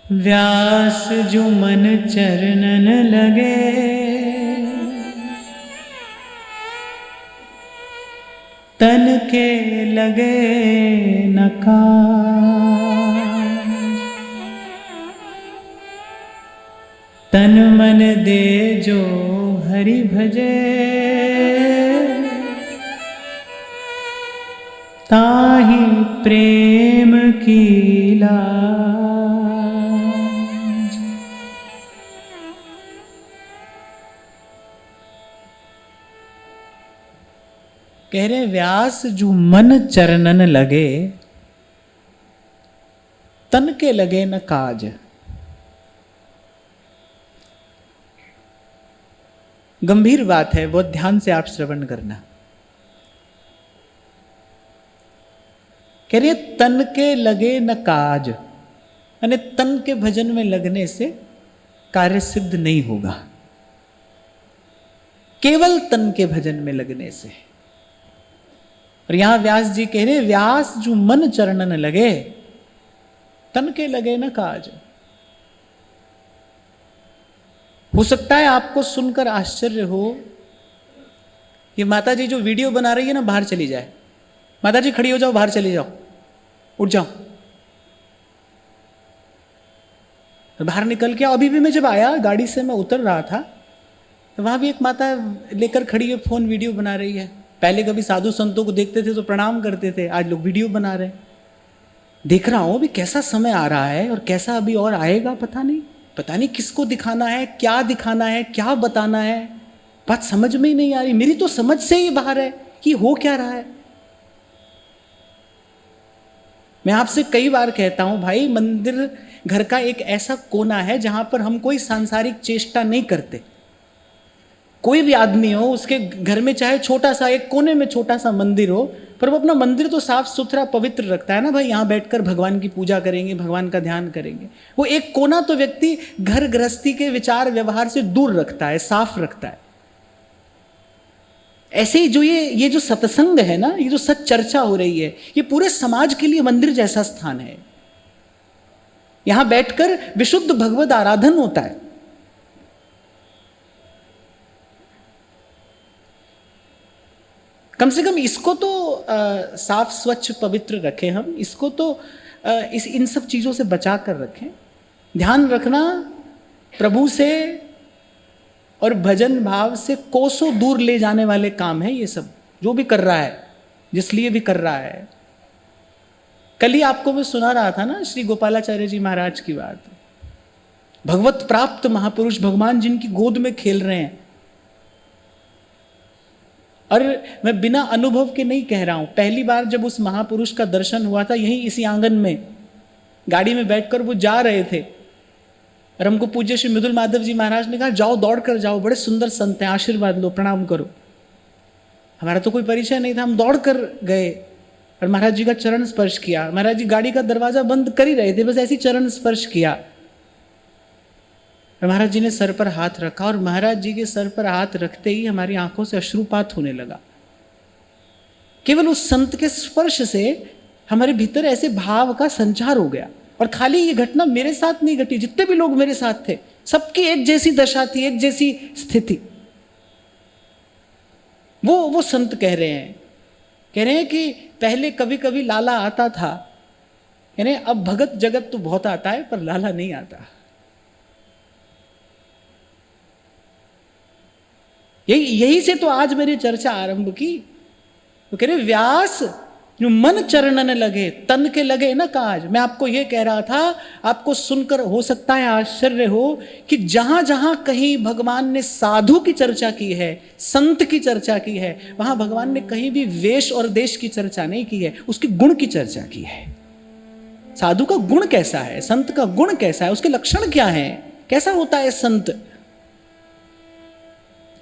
व्यास जो मन चरणन लगे, तन के लगे न काज। तन मन दे जो हरि भजे, ताहि प्रेम की लाज। कह रहे व्यास जो मन चरणन लगे, तन के लगे न काज। गंभीर बात है, बहुत ध्यान से आप श्रवण करना। कह रही तन के लगे न काज, यानी तन के भजन में लगने से कार्य सिद्ध नहीं होगा, केवल तन के भजन में लगने से। और यहां व्यास जी कह रहे व्यास जो मन चरणन लगे, तन के लगे न काज। हो सकता है आपको सुनकर आश्चर्य हो, ये माता जी जो वीडियो बना रही है ना, बाहर चली जाए। माता जी खड़ी हो जाओ, बाहर चली जाओ, उठ जाओ। बाहर निकल के अभी भी मैं जब आया गाड़ी से, मैं उतर रहा था तो वहां भी एक माता लेकर खड़ी है, फोन वीडियो बना रही है। पहले कभी साधु संतों को देखते थे तो प्रणाम करते थे, आज लोग वीडियो बना रहे हैं। देख रहा हूं भी कैसा समय आ रहा है और कैसा अभी और आएगा, पता नहीं किसको दिखाना है, क्या दिखाना है, क्या बताना है, बात समझ में ही नहीं आ रही। मेरी तो समझ से ही बाहर है कि हो क्या रहा है। मैं आपसे कई बार कहता हूं भाई, मंदिर घर का एक ऐसा कोना है जहां पर हम कोई सांसारिक चेष्टा नहीं करते। कोई भी आदमी हो, उसके घर में चाहे छोटा सा एक कोने में छोटा सा मंदिर हो, पर वो अपना मंदिर तो साफ सुथरा पवित्र रखता है ना भाई। यहाँ बैठकर भगवान की पूजा करेंगे, भगवान का ध्यान करेंगे। वो एक कोना तो व्यक्ति घर गृहस्थी के विचार व्यवहार से दूर रखता है, साफ रखता है। ऐसे ही जो ये जो सत्संग है ना, ये जो सच चर्चा हो रही है, ये पूरे समाज के लिए मंदिर जैसा स्थान है। यहां बैठकर विशुद्ध भगवद आराधन होता है। कम से कम इसको तो साफ स्वच्छ पवित्र रखें हम, इसको तो इन सब चीज़ों से बचा कर रखें। ध्यान रखना प्रभु से और भजन भाव से कोसों दूर ले जाने वाले काम है ये सब, जो भी कर रहा है, जिस लिए भी कर रहा है। कल ही आपको मैं सुना रहा था ना श्री गोपालाचार्य जी महाराज की बात। भगवत प्राप्त महापुरुष भगवान जिनकी गोद में खेल रहे हैं। और मैं बिना अनुभव के नहीं कह रहा हूं, पहली बार जब उस महापुरुष का दर्शन हुआ था यहीं इसी आंगन में, गाड़ी में बैठकर वो जा रहे थे और हमको पूज्य श्री मृदुल माधव जी महाराज ने कहा जाओ, दौड़ कर जाओ, बड़े सुंदर संत हैं, आशीर्वाद लो, प्रणाम करो। हमारा तो कोई परिचय नहीं था, हम दौड़ कर गए और महाराज जी का चरण स्पर्श किया। महाराज जी गाड़ी का दरवाजा बंद कर ही रहे थे, बस ऐसे ही चरण स्पर्श किया। महाराज जी ने सर पर हाथ रखा और महाराज जी के सर पर हाथ रखते ही हमारी आंखों से अश्रुपात होने लगा। केवल उस संत के स्पर्श से हमारे भीतर ऐसे भाव का संचार हो गया। और खाली ये घटना मेरे साथ नहीं घटी, जितने भी लोग मेरे साथ थे सबकी एक जैसी दशा थी, एक जैसी स्थिति। वो संत कह रहे हैं कि पहले कभी कभी लाला आता था, यानी अब भगत जगत तो बहुत आता है पर लाला नहीं आता। यही से तो आज मेरी चर्चा आरंभ की। तो कह रहे व्यास जो मन चरणन लगे, तन के लगे ना काज। मैं आपको ये कह रहा था, आपको सुनकर हो सकता है आश्चर्य हो कि जहां जहां कहीं भगवान ने साधु की चर्चा की है, संत की चर्चा की है, वहां भगवान ने कहीं भी वेश और देश की चर्चा नहीं की है, उसके गुण की चर्चा की है। साधु का गुण कैसा है, संत का गुण कैसा है, उसके लक्षण क्या है, कैसा होता है संत।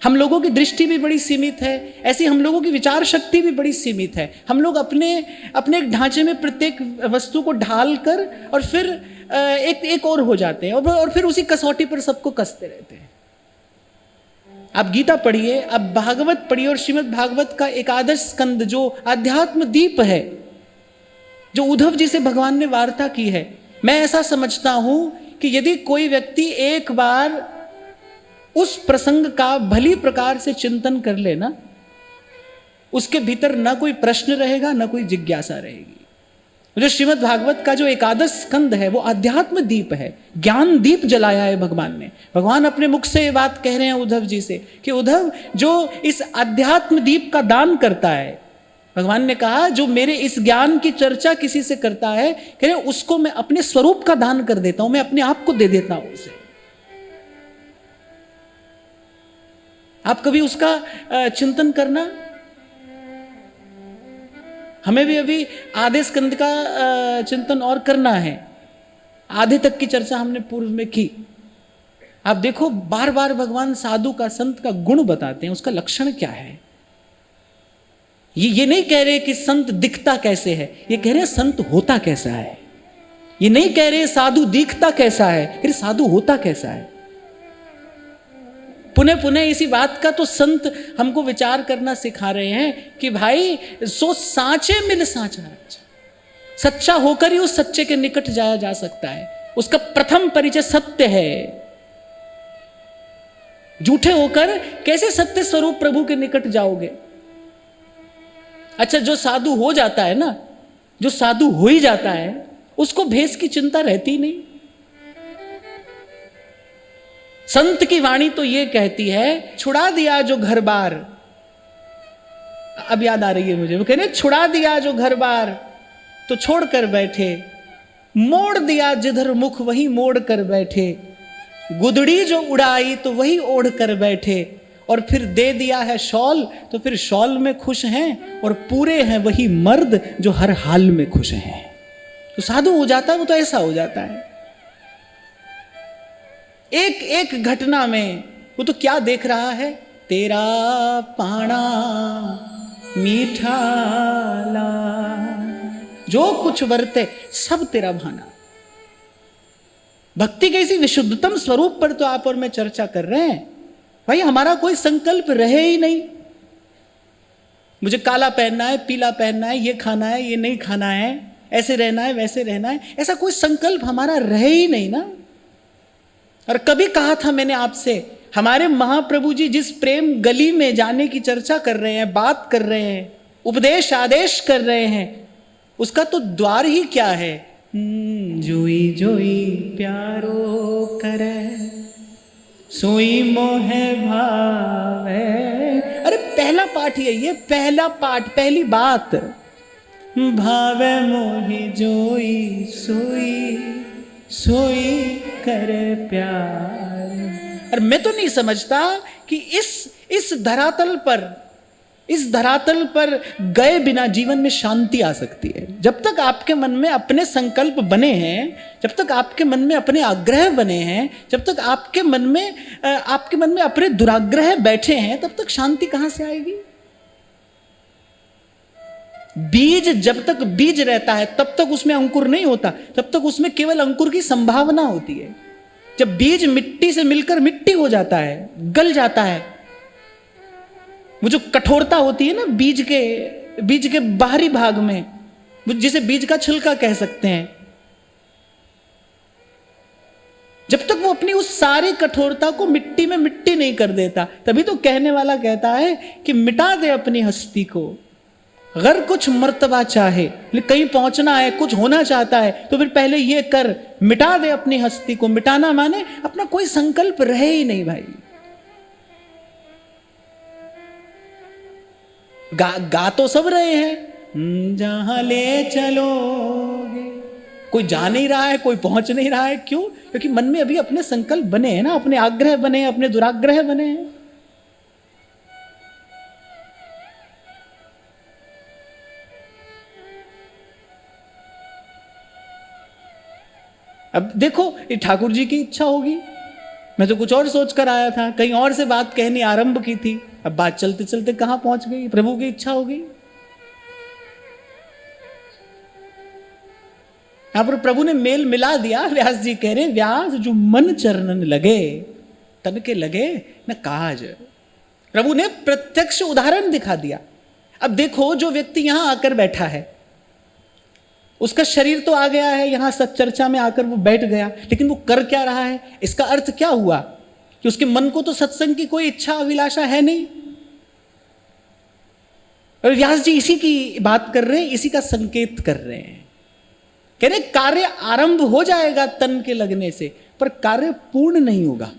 हम लोगों की दृष्टि भी बड़ी सीमित है, ऐसी हम लोगों की विचार शक्ति भी बड़ी सीमित है। हम लोग अपने एक ढांचे में प्रत्येक वस्तु को ढाल कर और फिर एक और हो जाते हैं और फिर उसी कसौटी पर सबको कसते रहते हैं। आप गीता पढ़िए, आप भागवत पढ़िए और श्रीमद् भागवत का एकादश स्कंद जो आध्यात्म दीप है, जो उद्धव जी से भगवान ने वार्ता की है, मैं ऐसा समझता हूं कि यदि कोई व्यक्ति एक बार उस प्रसंग का भली प्रकार से चिंतन कर ले ना, उसके भीतर ना कोई प्रश्न रहेगा ना कोई जिज्ञासा रहेगी। जो श्रीमद् भागवत का जो एकादश स्कंद है वो अध्यात्म दीप है, ज्ञान दीप जलाया है भगवान ने। भगवान अपने मुख से ये बात कह रहे हैं उद्धव जी से कि उद्धव जो इस अध्यात्म दीप का दान करता है, भगवान ने कहा जो मेरे इस ज्ञान की चर्चा किसी से करता है, कह रहे उसको मैं अपने स्वरूप का दान कर देता हूं, मैं अपने आप को दे देता हूं उसे। आप कभी उसका चिंतन करना। हमें भी अभी आधे स्कंद का चिंतन और करना है। आधे तक की चर्चा हमने पूर्व में की। आप देखो बार बार भगवान साधु का, संत का गुण बताते हैं, उसका लक्षण क्या है। ये नहीं कह रहे कि संत दिखता कैसे है, ये कह रहे हैं संत होता कैसा है। ये नहीं कह रहे साधु दिखता कैसा है, कह रहे साधु होता कैसा है। पुनः पुनः इसी बात का तो संत हमको विचार करना सिखा रहे हैं कि भाई सो साँचे मिल साँचा राजा। सच्चा होकर ही उस सच्चे के निकट जाया जा सकता है। उसका प्रथम परिचय सत्य है। झूठे होकर कैसे सत्य स्वरूप प्रभु के निकट जाओगे। अच्छा, जो साधु हो जाता है ना, जो साधु हो ही जाता है, उसको भेष की चिंता रहती नहीं। संत की वाणी तो ये कहती है, छुड़ा दिया जो घर बार, अब याद आ रही है मुझे, वो कहने छुड़ा दिया जो घर बार तो छोड़ कर बैठे, मोड़ दिया जिधर मुख वही मोड़ कर बैठे, गुदड़ी जो उड़ाई तो वही ओढ़ कर बैठे, और फिर दे दिया है शॉल तो फिर शॉल में खुश हैं, और पूरे हैं वही मर्द जो हर हाल में खुश हैं। तो साधु हो जाता है वो तो ऐसा हो जाता है। एक एक घटना में वो तो क्या देख रहा है, तेरा पाना मीठा ला, जो कुछ वर्ते सब तेरा भाना। भक्ति के इसी विशुद्धतम स्वरूप पर तो आप और मैं चर्चा कर रहे हैं। भाई हमारा कोई संकल्प रहे ही नहीं, मुझे काला पहनना है, पीला पहनना है, ये खाना है, ये नहीं खाना है, ऐसे रहना है, वैसे रहना है, ऐसा कोई संकल्प हमारा रहे ही नहीं ना। और कभी कहा था मैंने आपसे, हमारे महाप्रभु जी जिस प्रेम गली में जाने की चर्चा कर रहे हैं, बात कर रहे हैं, उपदेश आदेश कर रहे हैं, उसका तो द्वार ही क्या है, जोई जोई प्यारो करे सोई मोहे भावे। अरे पहला पाठ यही है, पहला पाठ, पहली बात, भावे मोहि जोई सोई सोई करे प्यार। और मैं तो नहीं समझता कि इस धरातल पर गए बिना जीवन में शांति आ सकती है। जब तक आपके मन में अपने संकल्प बने हैं, जब तक आपके मन में अपने आग्रह बने हैं, जब तक आपके मन में अपने दुराग्रह बैठे हैं, तब तक शांति कहां से आएगी। बीज जब तक बीज रहता है तब तक उसमें अंकुर नहीं होता, तब तक उसमें केवल अंकुर की संभावना होती है। जब बीज मिट्टी से मिलकर मिट्टी हो जाता है, गल जाता है, वो जो कठोरता होती है ना बीज के बाहरी भाग में, जिसे बीज का छिलका कह सकते हैं, जब तक वो अपनी उस सारी कठोरता को मिट्टी में मिट्टी नहीं कर देता, तभी तो कहने वाला कहता है कि मिटा दे अपनी हस्ती को, अगर कुछ मर्तबा चाहे, कहीं पहुंचना है, कुछ होना चाहता है, तो फिर पहले ये कर, मिटा दे अपनी हस्ती को। मिटाना माने अपना कोई संकल्प रहे ही नहीं भाई। गा तो सब रहे हैं, जहां ले चलोगे, कोई जा नहीं रहा है, कोई पहुंच नहीं रहा है। क्यों? क्योंकि मन में अभी अपने संकल्प बने हैं ना, अपने आग्रह बने हैं, अपने दुराग्रह बने हैं। अब देखो ये ठाकुर जी की इच्छा होगी, मैं तो कुछ और सोच कर आया था, कहीं और से बात कहनी आरंभ की थी, अब बात चलते चलते कहां पहुंच गई, प्रभु की इच्छा होगी। यहां पर प्रभु ने मेल मिला दिया। व्यास जी कह रहे, व्यास जो मन चरणन लगे तन के लगे न काज। प्रभु ने प्रत्यक्ष उदाहरण दिखा दिया। अब देखो जो व्यक्ति यहां आकर बैठा है, उसका शरीर तो आ गया है यहां सत्चर्चा में आकर वो बैठ गया, लेकिन वो कर क्या रहा है? इसका अर्थ क्या हुआ कि उसके मन को तो सत्संग की कोई इच्छा अभिलाषा है नहीं। और व्यास जी इसी की बात कर रहे हैं, इसी का संकेत कर रहे हैं। कह रहे कार्य आरंभ हो जाएगा तन के लगने से, पर कार्य पूर्ण नहीं होगा।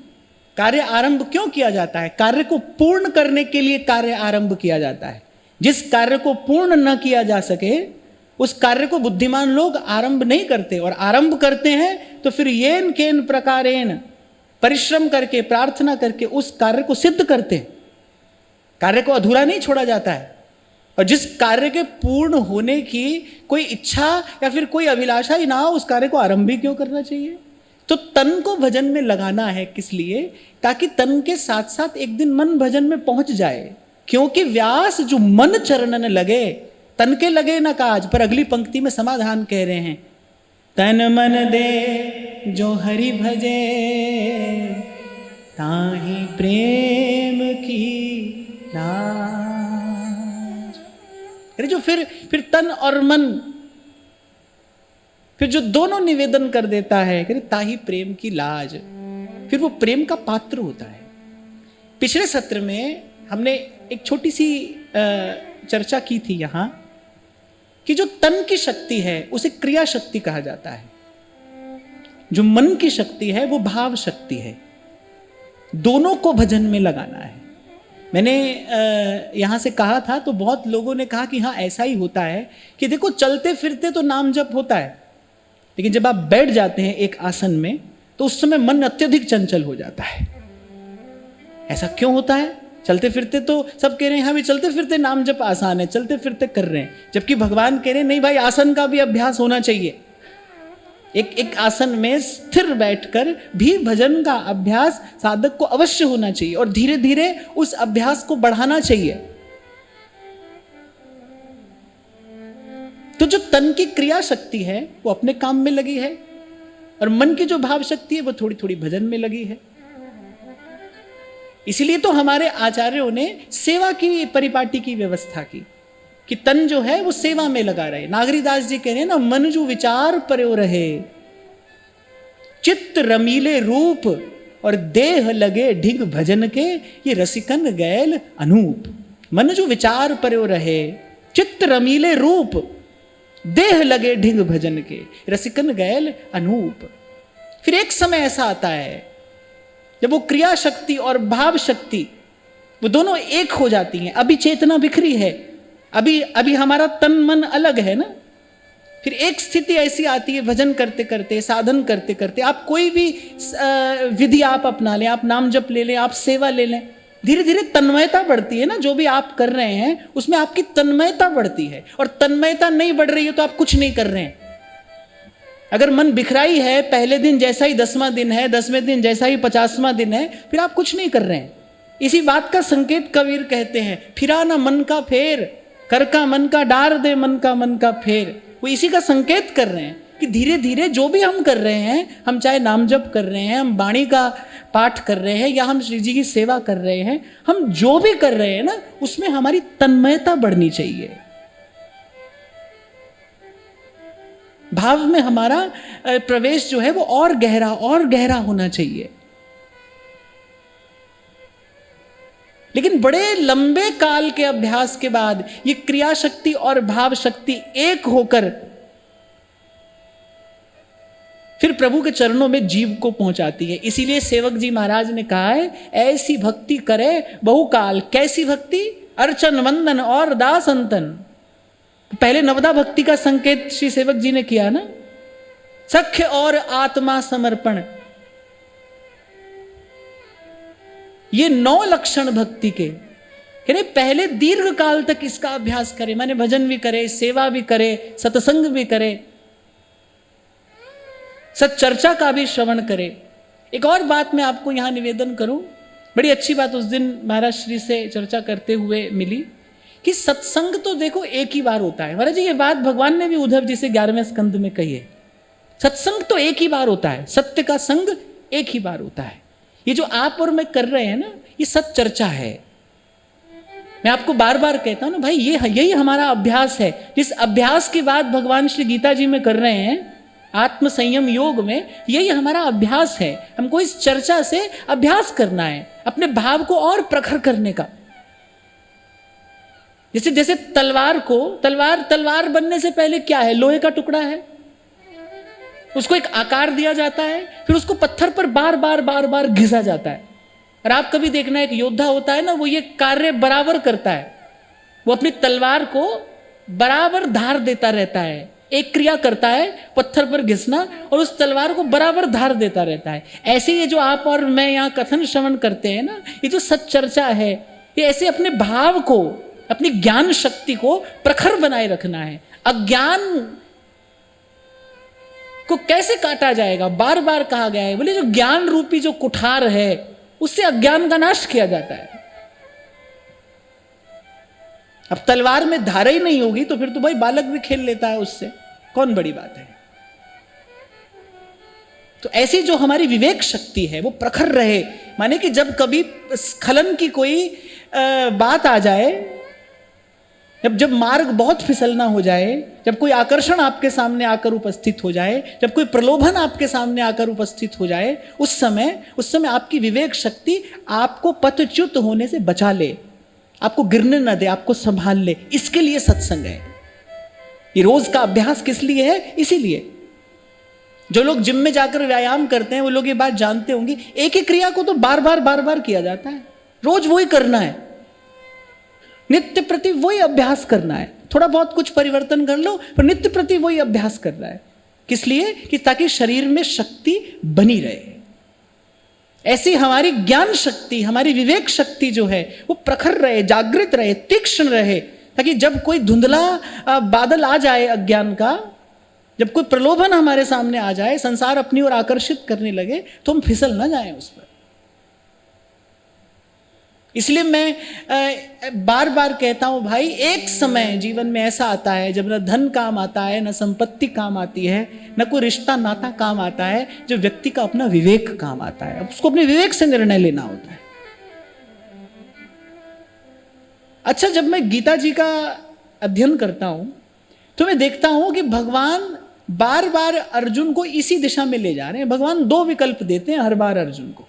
कार्य आरंभ क्यों किया जाता है? कार्य को पूर्ण करने के लिए कार्य आरंभ किया जाता है। जिस कार्य को पूर्ण न किया जा सके उस कार्य को बुद्धिमान लोग आरंभ नहीं करते, और आरंभ करते हैं तो फिर येन केन प्रकारेण परिश्रम करके प्रार्थना करके उस कार्य को सिद्ध करते हैं। कार्य को अधूरा नहीं छोड़ा जाता है। और जिस कार्य के पूर्ण होने की कोई इच्छा या फिर कोई अभिलाषा ही ना हो, उस कार्य को आरंभ भी क्यों करना चाहिए? तो तन को भजन में लगाना है, किस लिए? ताकि तन के साथ साथ एक दिन मन भजन में पहुंच जाए। क्योंकि व्यास जो मन चरणन लगे, तन के लगे ना काज। पर अगली पंक्ति में समाधान कह रहे हैं, तन मन दे जो हरि भजे ताहि प्रेम की लाज। अरे जो फिर तन और मन फिर जो दोनों निवेदन कर देता है, कहते ताही प्रेम की लाज, फिर वो प्रेम का पात्र होता है। पिछले सत्र में हमने एक छोटी सी चर्चा की थी यहाँ कि जो तन की शक्ति है उसे क्रिया शक्ति कहा जाता है, जो मन की शक्ति है वो भाव शक्ति है। दोनों को भजन में लगाना है। मैंने यहाँ से कहा था तो बहुत लोगों ने कहा कि हाँ ऐसा ही होता है कि देखो चलते फिरते तो नाम जप होता है, लेकिन जब आप बैठ जाते हैं एक आसन में तो उस समय मन अत्यधिक चंचल हो जाता है। ऐसा क्यों होता है? चलते फिरते तो सब कह रहे हैं हाँ भी चलते फिरते नाम जप आसान है, चलते फिरते कर रहे हैं, जबकि भगवान कह रहे हैं नहीं भाई, आसन का भी अभ्यास होना चाहिए। एक आसन में स्थिर बैठकर भी भजन का अभ्यास साधक को अवश्य होना चाहिए, और धीरे धीरे उस अभ्यास को बढ़ाना चाहिए। तो जो तन की क्रिया शक्ति है वो अपने काम में लगी है, और मन की जो भाव शक्ति है वो थोड़ी थोड़ी भजन में लगी है। इसीलिए तो हमारे आचार्यों ने सेवा की परिपाटी की व्यवस्था की कि तन जो है वो सेवा में लगा रहे। नागरीदास जी कह रहे हैं ना, मन जो विचार पर्यो रहे, चित्त रमीले रूप और देह लगे ढिग भजन के, ये रसिकन गैल अनूप। मन जो विचार पर्यो रहे, चित्त रमीले रूप, देह लगे ढिग भजन के, रसिकन गैल अनूप। फिर एक समय ऐसा आता है जब वो क्रिया शक्ति और भाव शक्ति वो दोनों एक हो जाती हैं। अभी चेतना बिखरी है, अभी हमारा तन मन अलग है ना। फिर एक स्थिति ऐसी आती है भजन करते करते, साधन करते करते, आप कोई भी विधि आप अपना लें, आप नाम जप ले लें, आप सेवा ले लें, धीरे धीरे तन्मयता बढ़ती है ना। जो भी आप कर रहे हैं उसमें आपकी तन्मयता बढ़ती है, और तन्मयता नहीं बढ़ रही है तो आप कुछ नहीं कर रहे हैं। अगर मन बिखराई है, पहले दिन जैसा ही 10वां दिन है, 10वें दिन जैसा ही 50वां दिन है, फिर आप कुछ नहीं कर रहे हैं। इसी बात का संकेत कबीर कहते हैं, फिरा ना मन का फेर, कर का मन का डार दे मन का फेर। वो इसी का संकेत कर रहे हैं कि धीरे धीरे जो भी हम कर रहे हैं, हम चाहे नाम जप कर रहे हैं, हम वाणी का पाठ कर रहे हैं, या हम श्री जी की सेवा कर रहे हैं, हम जो भी कर रहे हैं ना उसमें हमारी तन्मयता बढ़नी चाहिए। भाव में हमारा प्रवेश जो है वो और गहरा होना चाहिए। लेकिन बड़े लंबे काल के अभ्यास के बाद ये क्रिया शक्ति और भाव शक्ति एक होकर फिर प्रभु के चरणों में जीव को पहुंचाती है। इसीलिए सेवक जी महाराज ने कहा है, ऐसी भक्ति करे बहुकाल। कैसी भक्ति? अर्चन वंदन और दास अंतन। पहले नवदा भक्ति का संकेत श्री सेवक जी ने किया ना, सख्य और आत्मा समर्पण। ये 9 लक्षण भक्ति के। पहले दीर्घ काल तक इसका अभ्यास करे, माने भजन भी करे, सेवा भी करे, सत्संग भी करे, सच्चर्चा का भी श्रवण करे। एक और बात मैं आपको यहां निवेदन करूं, बड़ी अच्छी बात उस दिन महाराज श्री से चर्चा करते हुए मिली कि सत्संग तो देखो एक ही बार होता है। महाराज जी ये बात भगवान ने भी उद्धव जी से 11वें स्कंद में कही है। सत्संग तो एक ही बार होता है, सत्य का संग एक ही बार होता है। ये जो आप और मैं कर रहे हैं ना, ये सत्चर्चा है। मैं आपको बार बार कहता हूं ना भाई, यही हमारा अभ्यास है। जिस अभ्यास की बात भगवान श्री गीता जी में कर रहे हैं, आत्म संयम योग में, यही हमारा अभ्यास है। हमको इस चर्चा से अभ्यास करना है, अपने भाव को और प्रखर करने का। जैसे जैसे तलवार बनने से पहले क्या है? लोहे का टुकड़ा है, उसको एक आकार दिया जाता है, फिर उसको पत्थर पर बार बार घिसा जाता है। और आप कभी देखना, एक योद्धा होता है ना, वो ये कार्य बराबर करता है। वो अपनी तलवार को बराबर धार देता रहता है, एक क्रिया करता है, पत्थर पर घिसना, और उस तलवार को बराबर धार देता रहता है। ऐसे ये जो आप और मैं यहाँ कथन श्रवण करते हैं ना, ये जो सच चर्चा है, ये ऐसे अपने भाव को, अपनी ज्ञान शक्ति को प्रखर बनाए रखना है। अज्ञान को कैसे काटा जाएगा? बार बार कहा गया है, बोले जो ज्ञान रूपी जो कुठार है, उससे अज्ञान का नाश किया जाता है। अब तलवार में धार ही नहीं होगी तो फिर तो भाई बालक भी खेल लेता है उससे, कौन बड़ी बात है? तो ऐसी जो हमारी विवेक शक्ति है वो प्रखर रहे। माने कि जब कभी स्खलन की कोई बात आ जाए, जब मार्ग बहुत फिसलना हो जाए, जब कोई आकर्षण आपके सामने आकर उपस्थित हो जाए, जब कोई प्रलोभन आपके सामने आकर उपस्थित हो जाए, उस समय आपकी विवेक शक्ति आपको पथच्युत होने से बचा ले, आपको गिरने न दे, आपको संभाल ले। इसके लिए सत्संग है। ये रोज का अभ्यास किस लिए है? इसीलिए। जो लोग जिम में जाकर व्यायाम करते हैं वो लोग ये बात जानते होंगे, एक ही क्रिया को तो बार बार किया जाता है, रोज वही करना है, नित्य प्रति वही अभ्यास करना है। थोड़ा बहुत कुछ परिवर्तन कर लो, पर नित्य प्रति वही अभ्यास करना है। किस लिए? कि ताकि शरीर में शक्ति बनी रहे। ऐसी हमारी ज्ञान शक्ति, हमारी विवेक शक्ति जो है वो प्रखर रहे, जागृत रहे, तीक्ष्ण रहे, ताकि जब कोई धुंधला बादल आ जाए अज्ञान का, जब कोई प्रलोभन हमारे सामने आ जाए, संसार अपनी ओर आकर्षित करने लगे, तो हम फिसल ना जाएं उस पर। इसलिए मैं बार बार कहता हूं भाई, एक समय जीवन में ऐसा आता है जब न धन काम आता है, न संपत्ति काम आती है, न कोई रिश्ता नाता काम आता है, जब व्यक्ति का अपना विवेक काम आता है। अब उसको अपने विवेक से निर्णय लेना होता है। अच्छा, जब मैं गीता जी का अध्ययन करता हूं तो मैं देखता हूं कि भगवान बार बार अर्जुन को इसी दिशा में ले जा रहे हैं। भगवान दो विकल्प देते हैं हर बार अर्जुन को।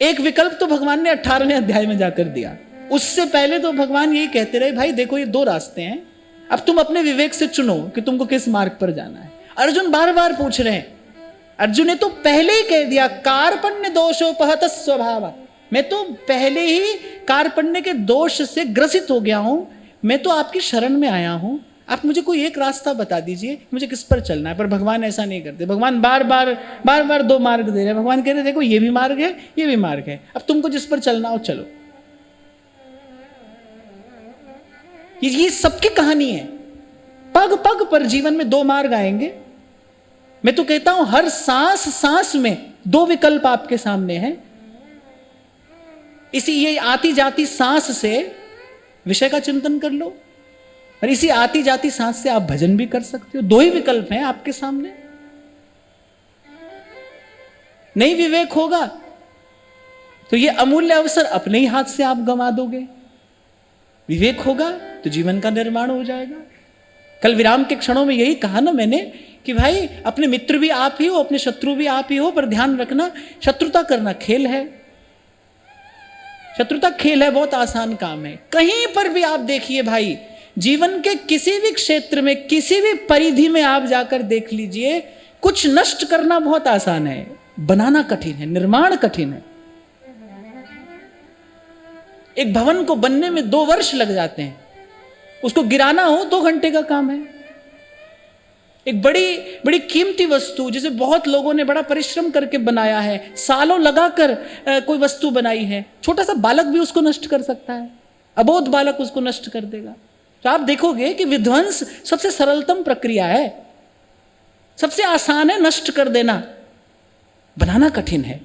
एक विकल्प तो भगवान ने 18वें अध्याय में जाकर दिया। उससे पहले तो भगवान यही कहते रहे, भाई देखो ये दो रास्ते हैं, अब तुम अपने विवेक से चुनो कि तुमको किस मार्ग पर जाना है। अर्जुन बार बार पूछ रहे हैं। अर्जुन ने तो पहले ही कह दिया, कार्पण्य दोषोपहत स्वभाव, मैं तो पहले ही कार्पण्य के दोष से ग्रसित हो गया हूं, मैं तो आपकी शरण में आया हूं, आप मुझे कोई एक रास्ता बता दीजिए, मुझे किस पर चलना है। पर भगवान ऐसा नहीं करते। भगवान बार बार दो मार्ग दे रहे हैं। भगवान कह रहे देखो ये भी मार्ग है, ये भी मार्ग है, अब तुमको जिस पर चलना हो चलो। ये सबकी कहानी है। पग पग पर जीवन में दो मार्ग आएंगे। मैं तो कहता हूं हर सांस सांस में दो विकल्प आपके सामने हैं। इसी ये आती जाती सांस से विषय का चिंतन कर लो, और इसी आती जाती सांस से आप भजन भी कर सकते हो। दो ही विकल्प हैं आपके सामने। नहीं विवेक होगा तो ये अमूल्य अवसर अपने ही हाथ से आप गंवा दोगे। विवेक होगा तो जीवन का निर्माण हो जाएगा। कल विराम के क्षणों में यही कहा ना मैंने कि भाई अपने मित्र भी आप ही हो, अपने शत्रु भी आप ही हो, पर ध्यान रखना शत्रुता करना खेल है। शत्रुता खेल है, बहुत आसान काम है। कहीं पर भी आप देखिए भाई, जीवन के किसी भी क्षेत्र में, किसी भी परिधि में आप जाकर देख लीजिए, कुछ नष्ट करना बहुत आसान है, बनाना कठिन है, निर्माण कठिन है। एक भवन को बनने में 2 वर्ष लग जाते हैं, उसको गिराना हो 2 घंटे का काम है। एक बड़ी बड़ी कीमती वस्तु जिसे बहुत लोगों ने बड़ा परिश्रम करके बनाया है, सालों लगाकर कोई वस्तु बनाई है, छोटा सा बालक भी उसको नष्ट कर सकता है, अबोध बालक उसको नष्ट कर देगा। तो आप देखोगे कि विध्वंस सबसे सरलतम प्रक्रिया है, सबसे आसान है नष्ट कर देना, बनाना कठिन है।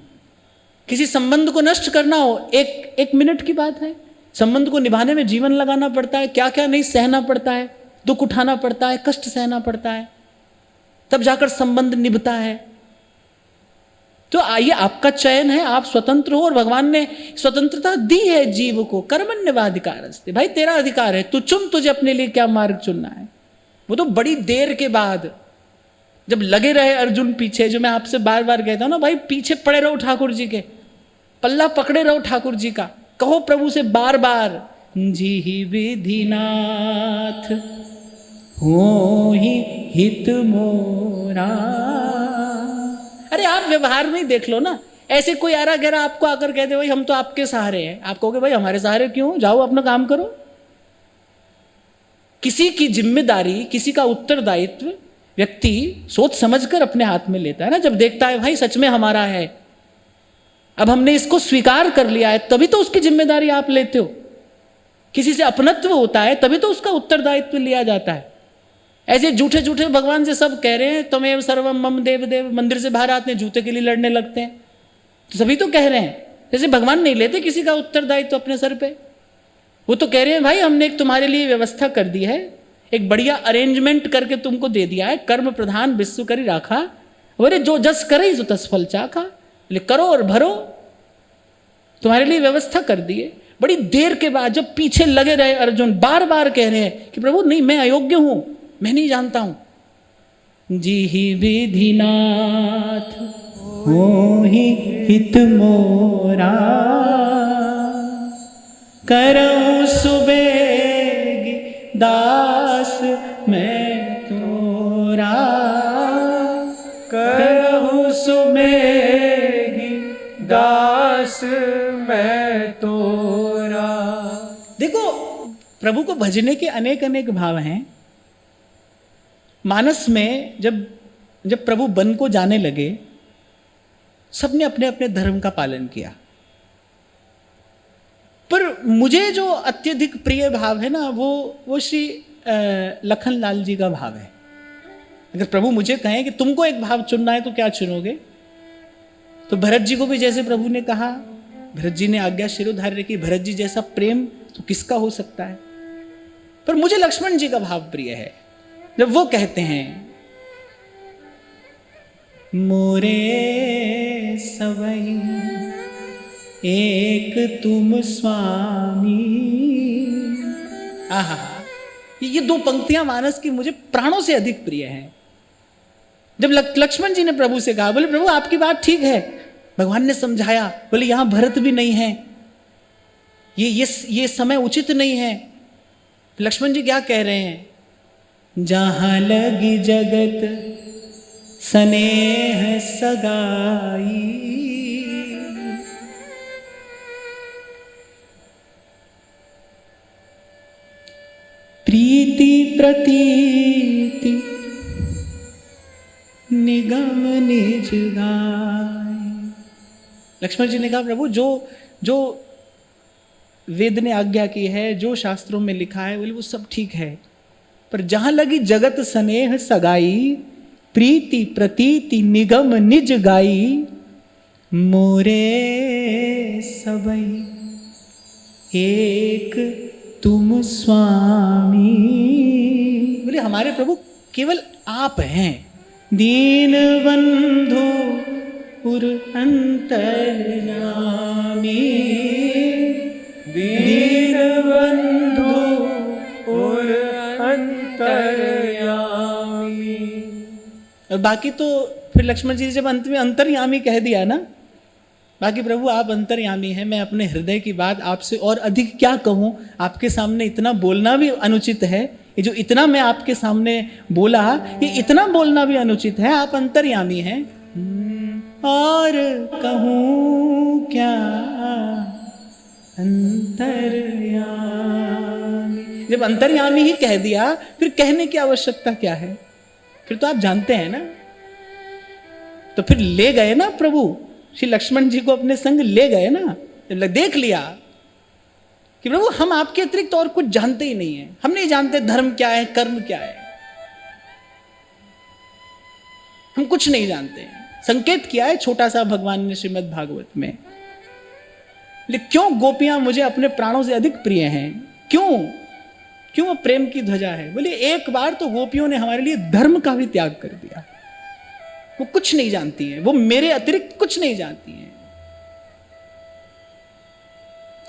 किसी संबंध को नष्ट करना हो एक मिनट की बात है। संबंध को निभाने में जीवन लगाना पड़ता है, क्या क्या नहीं सहना पड़ता है, दुख उठाना पड़ता है, कष्ट सहना पड़ता है, तब जाकर संबंध निभता है। तो आइए, आपका चयन है, आप स्वतंत्र हो, और भगवान ने स्वतंत्रता दी है जीव को। कर्मण्येवाधिकारस्ते, भाई तेरा अधिकार है, तू चुन तुझे अपने लिए क्या मार्ग चुनना है। वो तो बड़ी देर के बाद जब लगे रहे अर्जुन पीछे, जो मैं आपसे बार बार कहता हूं ना, भाई पीछे पड़े रहो ठाकुर जी के, पल्ला पकड़े रहो ठाकुर जी का, कहो प्रभु से बार बार, जी ही विधिनाथ हो ही हित मोरा। अरे आप व्यवहार में ही देख लो ना, ऐसे कोई आरा गहरा आपको आकर कहते भाई हम तो आपके सहारे हैं, आप कहोगे भाई हमारे सहारे क्यों, जाओ अपना काम करो। किसी की जिम्मेदारी, किसी का उत्तरदायित्व व्यक्ति सोच समझकर अपने हाथ में लेता है ना, जब देखता है भाई सच में हमारा है, अब हमने इसको स्वीकार कर लिया है, तभी तो उसकी जिम्मेदारी आप लेते हो। किसी से अपनत्व होता है तभी तो उसका उत्तरदायित्व लिया जाता है। ऐसे झूठे झूठे भगवान से सब कह रहे हैं तमेव सर्वम मम देव देव, मंदिर से बाहर आते हैं जूते के लिए लड़ने लगते हैं, तो सभी तो कह रहे हैं, जैसे भगवान नहीं लेते किसी का उत्तरदायित्व अपने सर पे। वो तो कह रहे हैं भाई हमने एक तुम्हारे लिए व्यवस्था कर दी है, एक बढ़िया अरेंजमेंट करके तुमको दे दिया है, कर्म प्रधान विश्व करी राखा, बोले जो जस करे सो तस फल चाखा, बोले करो और भरो, तुम्हारे लिए व्यवस्था कर दी है। बड़ी देर के बाद जब पीछे लगे रहे अर्जुन, बार बार कह रहे हैं कि प्रभु नहीं, मैं अयोग्य हूं, मैं नहीं जानता हूं। जी ही विधिनाथ हो ही हित मोरा, करऊं सुबेगी दास मैं तोरा, करऊं सुबेगी दास मैं तोरा। देखो, प्रभु को भजने के अनेक अनेक भाव हैं। मानस में जब प्रभु वन को जाने लगे, सबने अपने अपने धर्म का पालन किया, पर मुझे जो अत्यधिक प्रिय भाव है ना, वो श्री लखनलाल जी का भाव है। अगर प्रभु मुझे कहें कि तुमको एक भाव चुनना है तो क्या चुनोगे, तो भरत जी को भी जैसे प्रभु ने कहा, भरत जी ने आज्ञा शिरोधार्य की, भरत जी जैसा प्रेम तो किसका हो सकता है। पर मुझे लक्ष्मण जी का भाव प्रिय है, जब वो कहते हैं मोरे सवई एक तुम स्वामी। आहा, ये दो पंक्तियां मानस की मुझे प्राणों से अधिक प्रिय हैं। जब लक्ष्मण जी ने प्रभु से कहा, बोले प्रभु आपकी बात ठीक है, भगवान ने समझाया, बोले यहां भरत भी नहीं है, ये समय उचित नहीं है। लक्ष्मण जी क्या कह रहे हैं, जहां लगी जगत स्नेह सगाई, प्रीति प्रतीति निगम निज गाय। लक्ष्मण जी ने कहा प्रभु जो वेद ने आज्ञा की है, जो शास्त्रों में लिखा है, बोले वो सब ठीक है, पर जहां लगी जगत स्नेह सगाई, प्रीति प्रतीति निगम निज गाई, मोरे सबई एक तुम स्वामी। बोले हमारे प्रभु केवल आप हैं, दीन बंधु पुर अंतर्यामी, दीन बंधु पुर अंतर्यामी। और बाकी तो फिर लक्ष्मण जी ने जब अंत में अंतर्यामी कह दिया ना, बाकी प्रभु आप अंतर्यामी हैं, मैं अपने हृदय की बात आपसे और अधिक क्या कहूँ, आपके सामने इतना बोलना भी अनुचित है। ये जो इतना मैं आपके सामने बोला, ये इतना बोलना भी अनुचित है, आप अंतर्यामी हैं। और कहूँ क्या अंतर्यामी, जब अंतर्यामी ही कह दिया फिर कहने की आवश्यकता क्या है, फिर तो आप जानते हैं ना। तो फिर ले गए ना प्रभु, श्री लक्ष्मण जी को अपने संग ले गए ना, देख लिया कि प्रभु हम आपके अतिरिक्त और कुछ जानते ही नहीं है, हम नहीं जानते धर्म क्या है, कर्म क्या है, हम कुछ नहीं जानते हैं। संकेत किया है छोटा सा भगवान ने श्रीमद् भागवत में, लेकिन क्यों गोपियां मुझे अपने प्राणों से अधिक प्रिय हैं, क्यों वो प्रेम की ध्वजा है। बोले एक बार तो गोपियों ने हमारे लिए धर्म का भी त्याग कर दिया, वो कुछ नहीं जानती हैं, वो मेरे अतिरिक्त कुछ नहीं जानती हैं।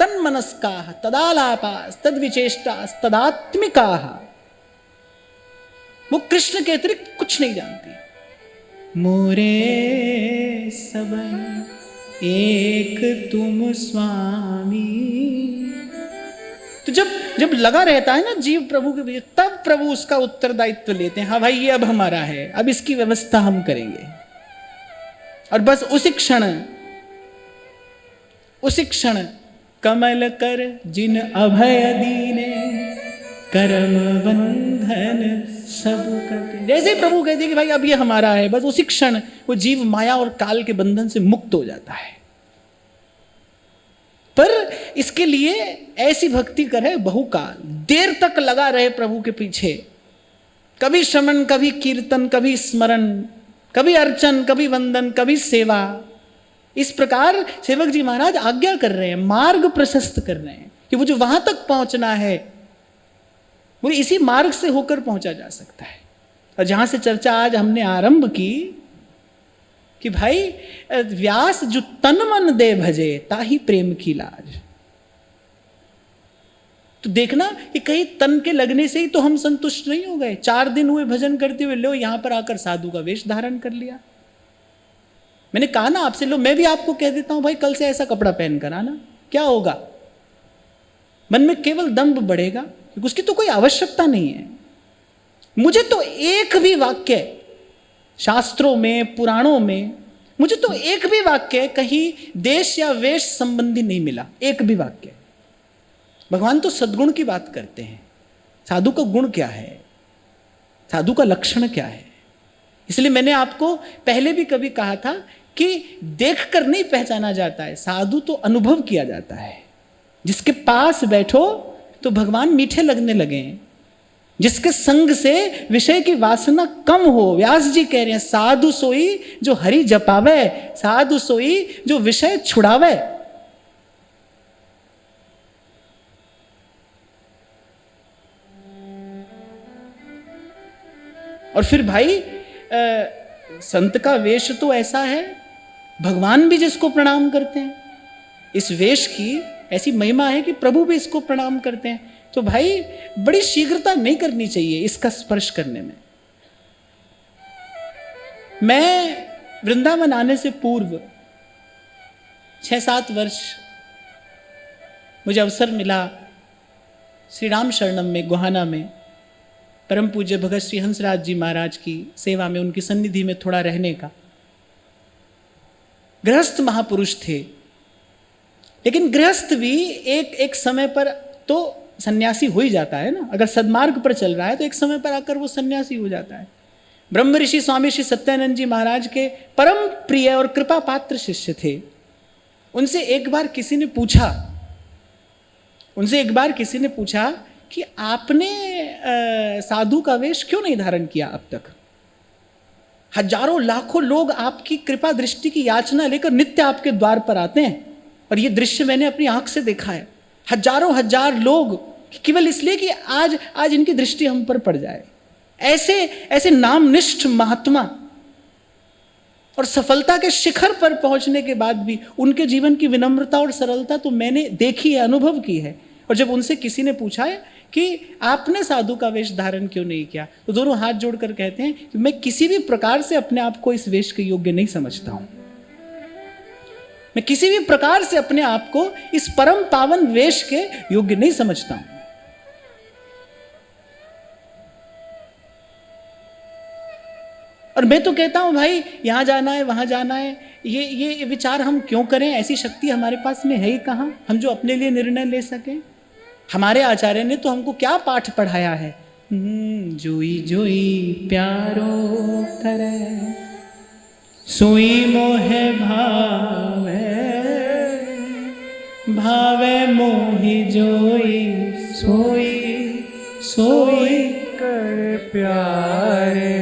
तन्मनस्काः तदालापाः तद्विचेष्टाः तदात्मिकाः, वो कृष्ण के अतिरिक्त कुछ नहीं जानती। मोरे सबन एक तुम स्वामी। तो जब लगा रहता है ना जीव प्रभु के पीछे, तब प्रभु उसका उत्तरदायित्व लेते हैं। हाँ भाई, ये अब हमारा है, अब इसकी व्यवस्था हम करेंगे। और बस उसी क्षण कमल कर जिन अभय दीने, कर्म बंधन सब कटे। जैसे प्रभु कहते हैं कि भाई अब ये हमारा है, बस उसी क्षण वो जीव माया और काल के बंधन से मुक्त हो जाता है। पर इसके लिए ऐसी भक्ति करे बहुकाल, देर तक लगा रहे प्रभु के पीछे, कभी श्रवण, कभी कीर्तन, कभी स्मरण, कभी अर्चन, कभी वंदन, कभी सेवा। इस प्रकार सेवक जी महाराज आज्ञा कर रहे हैं, मार्ग प्रशस्त कर रहे हैं कि वो जो वहां तक पहुंचना है वो इसी मार्ग से होकर पहुंचा जा सकता है। और जहां से चर्चा आज हमने आरंभ की कि भाई व्यास जो तन मन दे भजे ताही प्रेम की लाज। तो देखना कि कहीं तन के लगने से ही तो हम संतुष्ट नहीं हो गए। 4 दिन हुए भजन करते हुए, लो यहां पर आकर साधु का वेश धारण कर लिया। मैंने कहा ना आपसे, लो मैं भी आपको कह देता हूं भाई कल से ऐसा कपड़ा पहन कर आना। क्या होगा? मन में केवल दंभ बढ़ेगा, क्योंकि उसकी तो कोई आवश्यकता नहीं है। मुझे तो एक भी वाक्य शास्त्रों में, पुराणों में, मुझे तो एक भी वाक्य कहीं देश या वेश संबंधी नहीं मिला। एक भी वाक्य। भगवान तो सद्गुण की बात करते हैं। साधु का गुण क्या है, साधु का लक्षण क्या है। इसलिए मैंने आपको पहले भी कभी कहा था कि देखकर नहीं पहचाना जाता है, साधु तो अनुभव किया जाता है। जिसके पास बैठो तो भगवान मीठे लगने लगे, जिसके संग से विषय की वासना कम हो। व्यास जी कह रहे हैं, साधु सोई जो हरि जपावे, साधु सोई जो विषय छुड़ावे। और फिर भाई संत का वेश तो ऐसा है, भगवान भी जिसको प्रणाम करते हैं। इस वेश की ऐसी महिमा है कि प्रभु भी इसको प्रणाम करते हैं। तो भाई बड़ी शीघ्रता नहीं करनी चाहिए इसका स्पर्श करने में। मैं वृंदावन आने से पूर्व 6-7 वर्ष मुझे अवसर मिला श्री राम शरणम में, गोहाना में परम पूज्य भगत श्री हंसराज जी महाराज की सेवा में, उनकी सन्निधि में थोड़ा रहने का। गृहस्थ महापुरुष थे, लेकिन गृहस्थ भी एक समय पर तो सन्यासी हो ही जाता है ना। अगर सद्मार्ग पर चल रहा है तो एक समय पर आकर वो सन्यासी हो जाता है। ब्रह्म ऋषि स्वामी श्री सत्यानंद जी महाराज के परम प्रिय और कृपा पात्र शिष्य थे। उनसे एक बार किसी ने पूछा कि आपने साधु का वेश क्यों नहीं धारण किया अब तक? हजारों लाखों लोग आपकी कृपा दृष्टि की याचना लेकर नित्य आपके द्वार पर आते हैं, और ये दृश्य मैंने अपनी आंख से देखा है। हजार लोग केवल इसलिए कि आज इनकी दृष्टि हम पर पड़ जाए। ऐसे नामनिष्ठ महात्मा और सफलता के शिखर पर पहुंचने के बाद भी उनके जीवन की विनम्रता और सरलता तो मैंने देखी है, अनुभव की है। और जब उनसे किसी ने पूछा है कि आपने साधु का वेश धारण क्यों नहीं किया, तो दोनों हाथ जोड़कर कहते हैं कि मैं किसी भी प्रकार से अपने आप को इस वेश के योग्य नहीं समझता हूं। मैं किसी भी प्रकार से अपने आप को इस परम पावन वेश के योग्य नहीं समझता हूं। और मैं तो कहता हूं भाई, यहां जाना है, वहां जाना है, ये विचार हम क्यों करें? ऐसी शक्ति हमारे पास में है ही कहां, हम जो अपने लिए निर्णय ले सकें। हमारे आचार्य ने तो हमको क्या पाठ पढ़ाया है, जोई जोई प्यारो करे सोई मोहे भावे मोहि जोई सोई कर प्यारे।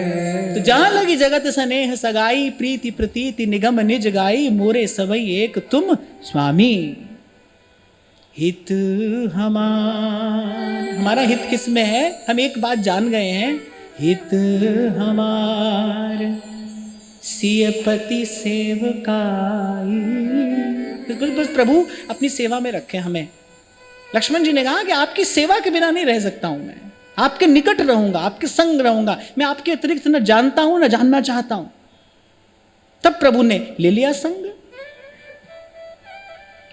तो जहां लगी जगत स्नेह सगाई, प्रीति प्रतीति निगम निज गाई, मोरे सबई एक तुम स्वामी। हित हमारा हित किस में है? हम एक बात जान गए हैं, हित हमार सियपति सेवकाई। बस प्रभु अपनी सेवा में रखें हमें। लक्ष्मण जी ने कहा कि आपकी सेवा के बिना नहीं रह सकता हूं मैं, आपके निकट रहूंगा, आपके संग रहूंगा, मैं आपके अतिरिक्त न जानता हूं न जानना चाहता हूं। तब प्रभु ने ले लिया संग,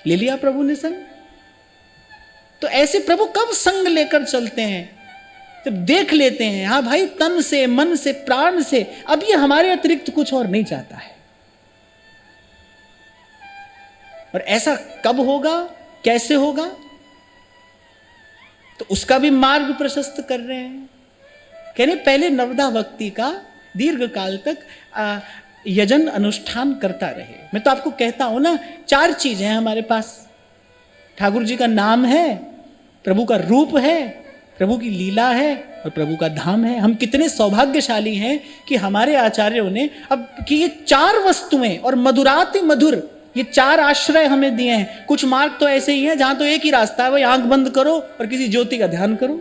ले लिया प्रभु ने संग। तो ऐसे प्रभु कब संग लेकर चलते हैं? जब देख लेते हैं हाँ भाई, तन से, मन से, प्राण से अब ये हमारे अतिरिक्त कुछ और नहीं चाहता है। और ऐसा कब होगा, कैसे होगा, तो उसका भी मार्ग प्रशस्त कर रहे हैं। कहने पहले नवदा भक्ति का दीर्घ काल तक यजन अनुष्ठान करता रहे। मैं तो आपको कहता हूं ना, 4 चीजें हैं हमारे पास। ठाकुर जी का नाम है, प्रभु का रूप है, प्रभु की लीला है और प्रभु का धाम है। हम कितने सौभाग्यशाली हैं कि हमारे आचार्यों ने अब कि ये 4 वस्तुएं और मधुराति मधुर, ये 4 आश्रय हमें दिए हैं। कुछ मार्ग तो ऐसे ही हैं जहां तो एक ही रास्ता है, वही आंख बंद करो और किसी ज्योति का ध्यान करो।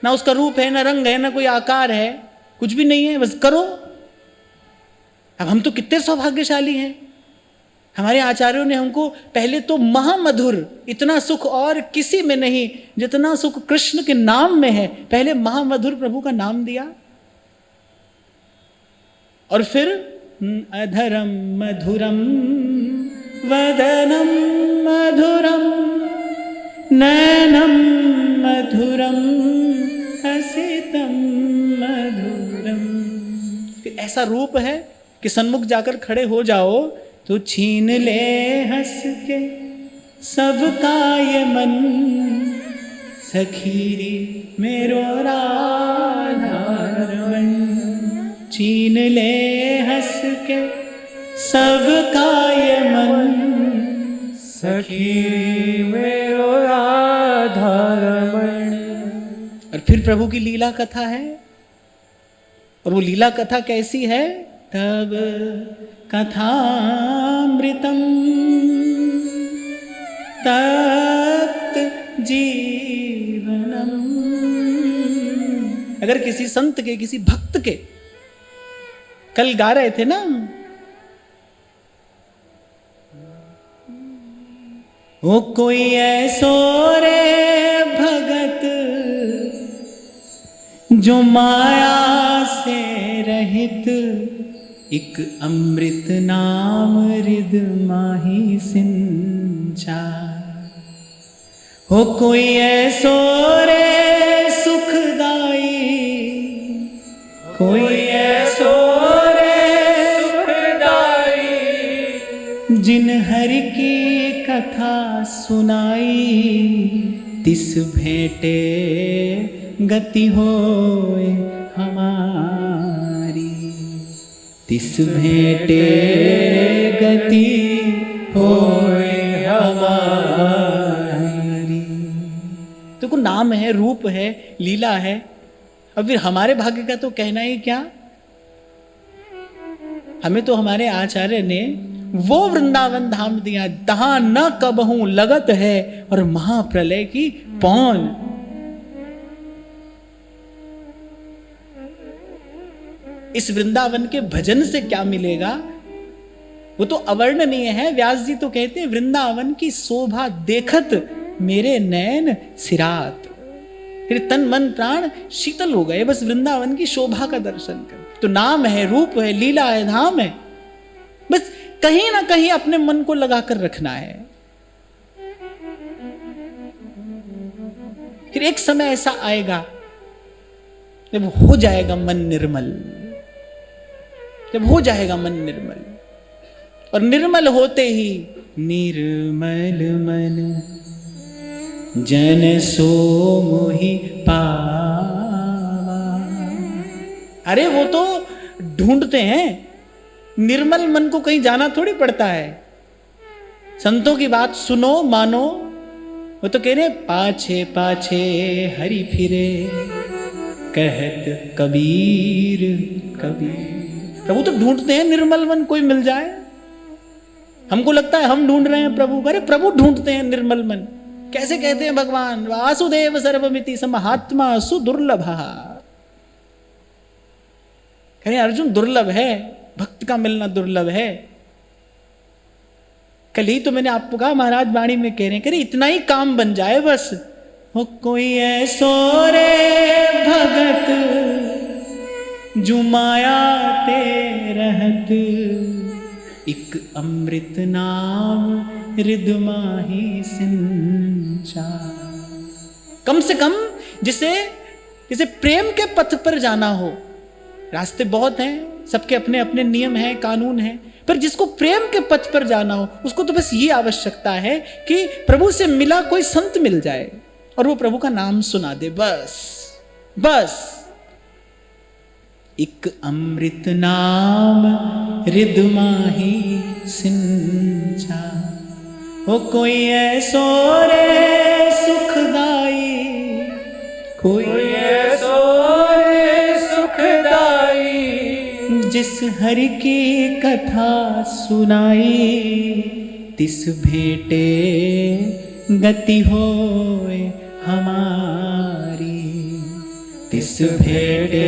ना उसका रूप है, ना रंग है, ना कोई आकार है, कुछ भी नहीं है, बस करो। अब हम तो कितने सौभाग्यशाली हैं, हमारे आचार्यों ने हमको पहले तो महामधुर, इतना सुख और किसी में नहीं जितना सुख कृष्ण के नाम में है, पहले महामधुर प्रभु का नाम दिया। और फिर अधरम मधुरम वदनम मधुरम नयनम मधुरम हसितम मधुरम। ऐसा रूप है कि सन्मुख जाकर खड़े हो जाओ तो छीन ले हंस के सबका ये मन, सखीरी मेरो राधारमण। छीन ले हंस के सबका ये मन, सखीरी मेरो राधारमण। और फिर प्रभु की लीला कथा है, और वो लीला कथा कैसी है? तब कथामृतम तप्त जीवनम। अगर किसी संत के, किसी भक्त के, कल गा रहे थे ना, वो कोई ऐसो रे भगत जो माया से रहित, एक अमृत नाम रिद माही सिंचा। हो कोई ऐसो रे सुखदाई, कोई ऐसो रे सुखदाई, जिन हरि की कथा सुनाई, तिस भेंटे गति होए हमारी, तिस भेंटे गति होए हमारी। तो को नाम है, रूप है, लीला है। अब फिर हमारे भाग्य का तो कहना ही क्या। हमें तो हमारे आचार्य ने वो वृंदावन धाम दिया जहां न कबहू लगत है और महाप्रलय की पौन। इस वृंदावन के भजन से क्या मिलेगा वो तो अवर्णनीय है। व्यास जी तो कहते हैं वृंदावन की शोभा देखत मेरे नैन सिरात। फिर तन मन प्राण शीतल हो गए बस वृंदावन की शोभा का दर्शन कर। तो नाम है, रूप है, लीला है, धाम है, बस कहीं ना कहीं अपने मन को लगाकर रखना है। फिर एक समय ऐसा आएगा जब हो जाएगा मन निर्मल, जब हो जाएगा मन निर्मल, और निर्मल होते ही निर्मल मन जन सो मोहि पावा। अरे वो तो ढूंढते हैं, निर्मल मन को कहीं जाना थोड़ी पड़ता है। संतों की बात सुनो मानो, वो तो कह रहे पाछे पाछे हरि फिरे कहत कबीर कबीर। प्रभु तो ढूंढते हैं निर्मल मन, कोई मिल जाए। हमको लगता है हम ढूंढ रहे हैं प्रभु, अरे प्रभु ढूंढते हैं निर्मल मन। कैसे कहते हैं भगवान, वासुदेव सर्वमिति समहात्मा सुदुर्लभ। कहे अर्जुन दुर्लभ है, भक्त का मिलना दुर्लभ है। कल ही तो मैंने आपको कहा, महाराज वाणी में कह रहे हैं, इतना ही काम बन जाए बस। हो कोई ऐसो रे भगत जो माया ते रहत, एक अमृत नाम हृदय माही सिंचा। कम से कम जिसे प्रेम के पथ पर जाना हो, रास्ते बहुत हैं, सबके अपने अपने नियम हैं, कानून हैं, पर जिसको प्रेम के पथ पर जाना हो उसको तो बस ये आवश्यकता है कि प्रभु से मिला कोई संत मिल जाए और वो प्रभु का नाम सुना दे, बस। एक अमृत नाम हृदय माही सिंचा, हो कोई ऐसो रे सुखदाई, कोई ऐसो रे सुखदाई, जिस हरि की कथा सुनाई, तिस भेटे गति होए हमारी, तिस भेटे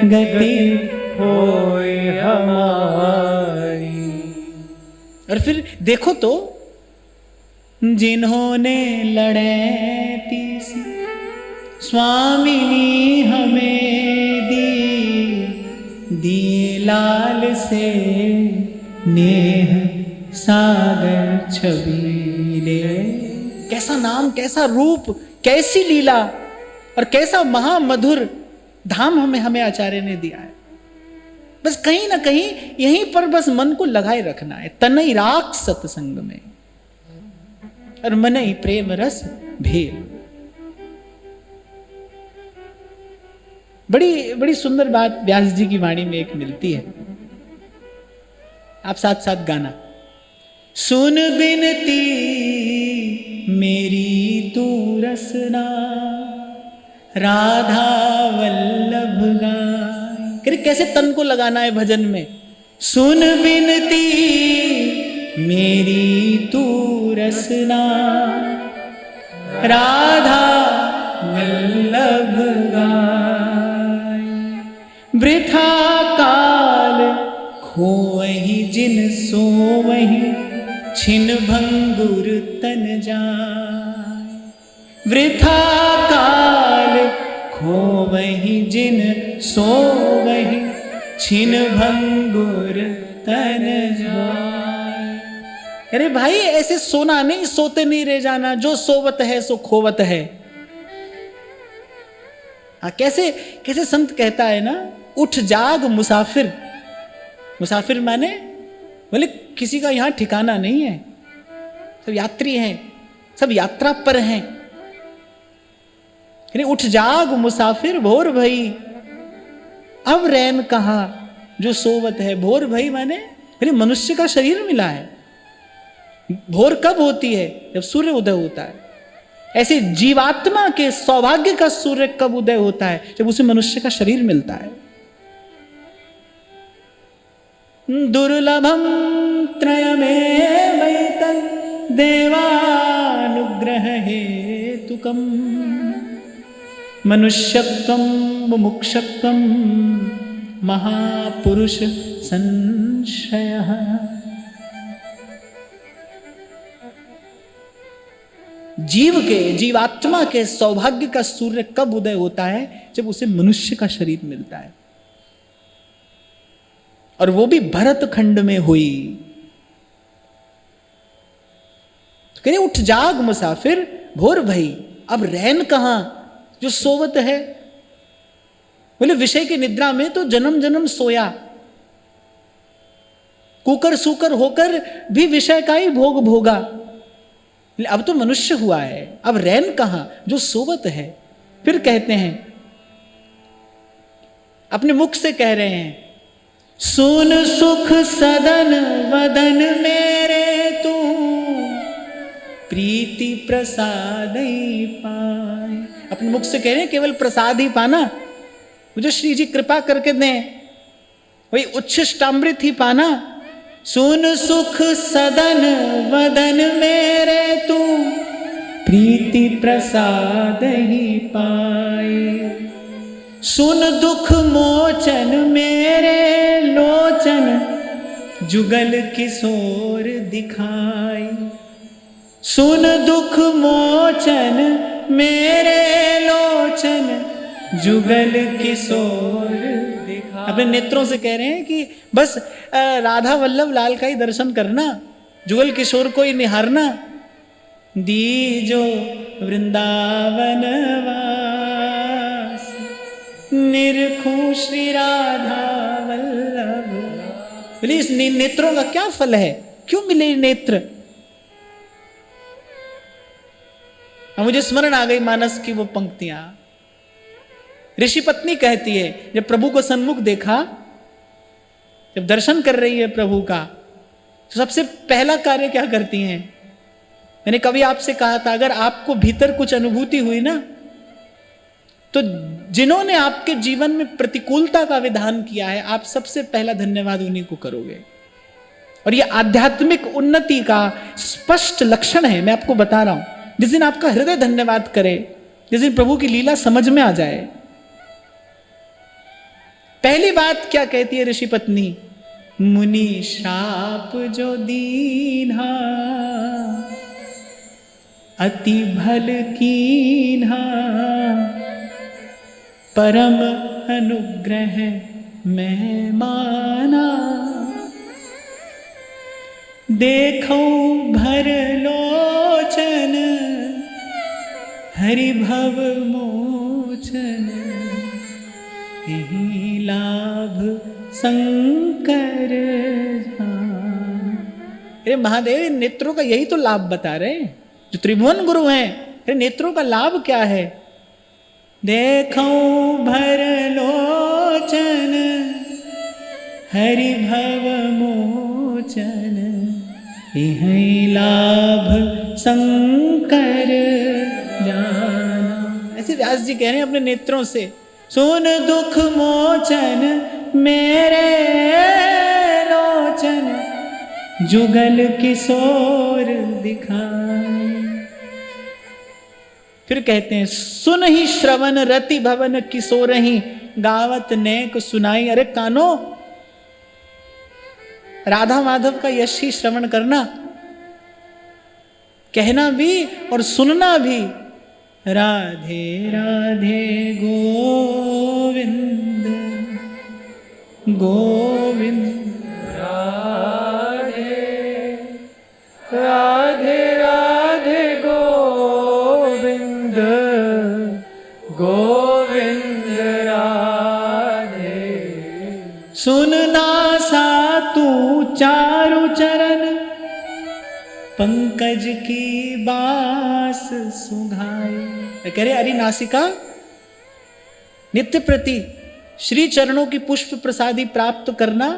गति होए हमारी। और फिर देखो तो, जिन्होंने लड़े तीसी स्वामिनी हमें दिए लाल से नेह सागर छबीले। कैसा नाम, कैसा रूप, कैसी लीला और कैसा महामधुर धाम हमें आचार्य ने दिया है। बस कहीं ना कहीं यहीं पर बस मन को लगाए रखना है। तनई राख सत्संग में और मनई प्रेम रस भेल। बड़ी सुंदर बात व्यास जी की वाणी में एक मिलती है। आप साथ साथ गाना। सुन बिनती मेरी तू रसना, राधा वल्लभ गाय। कैसे तन को लगाना है भजन में। सुन बिनती मेरी तू रसना, राधा वल्लभ गाय। वृथा काल खोवहि जिन सोवहि, छिन भंगुर तन जाय। वृथा काल खोवहि जिन सोवहि, छिन भंगुर तन जाय। अरे भाई ऐसे सोना नहीं, सोते नहीं रह जाना। जो सोवत है सो खोवत है। कैसे संत कहता है ना, उठ जाग मुसाफिर। मुसाफिर माने बोले किसी का यहां ठिकाना नहीं है, सब यात्री हैं, सब यात्रा पर हैं। उठ जाग मुसाफिर भोर भई, अब रैन कहां जो सोवत है। भोर भई माने मनुष्य का शरीर मिला है। भोर कब होती है? जब सूर्य उदय होता है। ऐसे जीवात्मा के सौभाग्य का सूर्य कब उदय होता है? जब उसे मनुष्य का शरीर मिलता है। दुर्लभम त्रयमेवैतं देवानुग्रह हेतुकम्, मनुष्यत्वं मुमुक्षत्वं महापुरुष संशयः। जीवात्मा के सौभाग्य का सूर्य कब उदय होता है? जब उसे मनुष्य का शरीर मिलता है, और वो भी भरत खंड में हुई। तो कह रहे उठ जाग मुसाफिर भोर भई, अब रैन कहां जो सोवत है। बोले विषय की निद्रा में तो जन्म जन्म सोया, कुकर सुकर होकर भी विषय का ही भोग भोगा। अब तो मनुष्य हुआ है, अब रैन कहां जो सोवत है। फिर कहते हैं, अपने मुख से कह रहे हैं, सुन सुख सदन वदन मेरे तू, प्रीति प्रसाद ही पाए। अपने मुख से कह रहे हैं केवल प्रसाद ही पाना, मुझे श्री जी कृपा करके दें, वही उच्छिष्टामृत ही पाना। सुन सुख सदन वदन मेरे तू, प्रीति प्रसाद ही पाए। सुन दुख मोचन मेरे लोचन जुगल किशोर दिखाई। सुन दुख मोचन मेरे लोचन जुगल किशोर दिखाई। अपने नेत्रों से कह रहे हैं कि बस राधा वल्लभ लाल का ही दर्शन करना, जुगल किशोर को ही निहारना। दीजो वृंदावन वास निरखूं श्री राधा वल्लभ। बोले इस नेत्रों का क्या फल है, क्यों मिले नेत्र? मुझे स्मरण आ गई मानस की वो पंक्तियां। ऋषि पत्नी कहती है जब प्रभु को सन्मुख देखा, जब दर्शन कर रही है प्रभु का, तो सबसे पहला कार्य क्या करती हैं? मैंने कभी आपसे कहा था, अगर आपको भीतर कुछ अनुभूति हुई ना, तो जिन्होंने आपके जीवन में प्रतिकूलता का विधान किया है, आप सबसे पहला धन्यवाद उन्हीं को करोगे। और यह आध्यात्मिक उन्नति का स्पष्ट लक्षण है। मैं आपको बता रहा हूं, जिस दिन आपका हृदय धन्यवाद करे, जिस दिन प्रभु की लीला समझ में आ जाए, पहली बात क्या कहती है ऋषि पत्नी? मुनि श्राप जो दीन्हा अति भल कीन्हा, परम अनुग्रह मैं माना। देखो भर लोचन हरि भव मोचन, यही लाभ शंकर जान। अरे महादेव, नेत्रों का यही तो लाभ बता रहे हैं, जो त्रिभुवन गुरु हैं। अरे नेत्रों का लाभ क्या है? देखो भर लोचन हरि भव मोचन, यही लाभ शंकर जाना। ऐसे व्यास जी कह रहे हैं अपने नेत्रों से, सुन दुख मोचन मेरे लोचन जुगल किशोर दिखाई। फिर कहते हैं सुन ही श्रवण रति भवन किशोर ही, गावत नेक सुनाई। अरे कानो, राधा माधव का यश ही श्रवण करना, कहना भी और सुनना भी। राधे राधे गोविंद गोविंद, राधे राधे राधे गोविंद गोविंद राधे। सुनना सा तू चारु चरण, पंकज की बास सुधाई। कह रहे अरि नासिका, नित्य प्रति श्री चरणों की पुष्प प्रसादी प्राप्त करना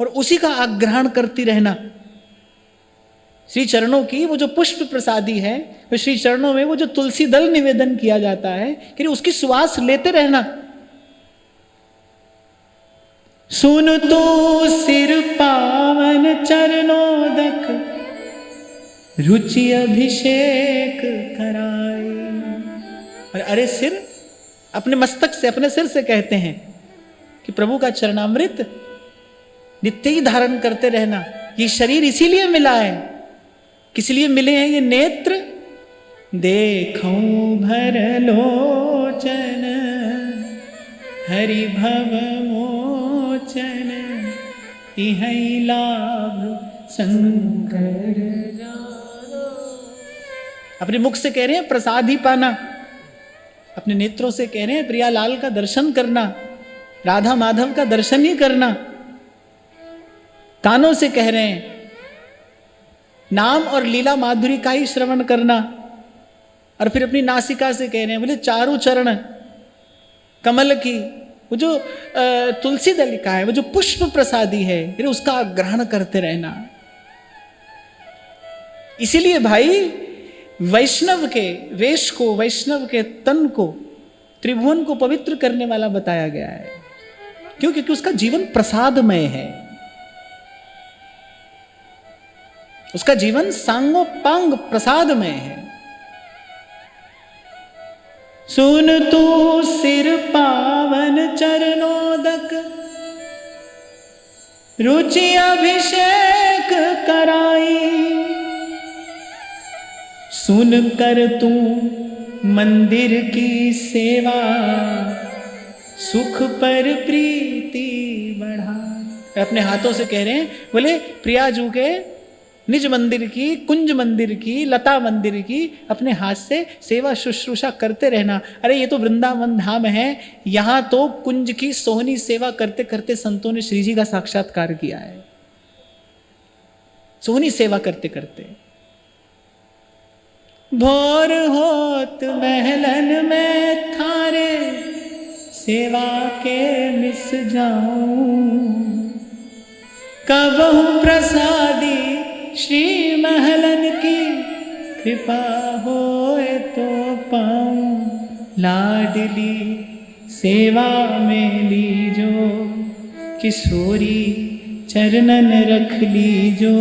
और उसी का आग्रहण करती रहना। श्री चरणों की वो जो पुष्प प्रसादी है, तो श्री चरणों में वो जो तुलसी दल निवेदन किया जाता है, कि उसकी सुवास लेते रहना। सुन तो सिर पावन चरणोदक, रुचि अभिषेक कराई। और अरे सिर, अपने मस्तक से, अपने सिर से कहते हैं कि प्रभु का चरणामृत नित्य ही धारण करते रहना। ये शरीर इसीलिए मिला है, किस लिए मिले हैं ये नेत्र? देखूं भर लोचन हरि भव मोचन, इहै लाभ शंकर जाना। अपने मुख से कह रहे हैं प्रसाद ही पाना, अपने नेत्रों से कह रहे हैं प्रियालाल का दर्शन करना, राधा माधव का दर्शन ही करना। कानों से कह रहे हैं नाम और लीला माधुरी का ही श्रवण करना। और फिर अपनी नासिका से कह रहे हैं बोले चारू चरण कमल की, वो जो तुलसी दलिका है, वो जो पुष्प प्रसादी है, फिर उसका ग्रहण करते रहना। इसीलिए भाई वैष्णव के वेश को, वैष्णव के तन को, त्रिभुवन को पवित्र करने वाला बताया गया है। क्यों? क्योंकि उसका जीवन प्रसादमय है, उसका जीवन सांगोपांग प्रसादमय है। सुन तू सिर पावन चरणोदक, रुचि अभिषेक कराई, सुन कर तू मंदिर की सेवा, सुख पर प्रीति बढ़ाई। अपने हाथों से कह रहे हैं, बोले प्रियाजू के निज मंदिर की, कुंज मंदिर की, लता मंदिर की अपने हाथ से सेवा शुश्रूषा करते रहना। अरे ये तो वृंदावन धाम है, यहाँ तो कुंज की सोहनी सेवा करते करते संतों ने श्री जी का साक्षात्कार किया है, सोहनी सेवा करते करते। भोर होत महलन में थारे, सेवा के मिस जाऊं, कबहु प्रसादी श्री महलन की, कृपा होए तो पाऊं। लाडली सेवा में लीजो, किशोरी चरणन रख लीजो,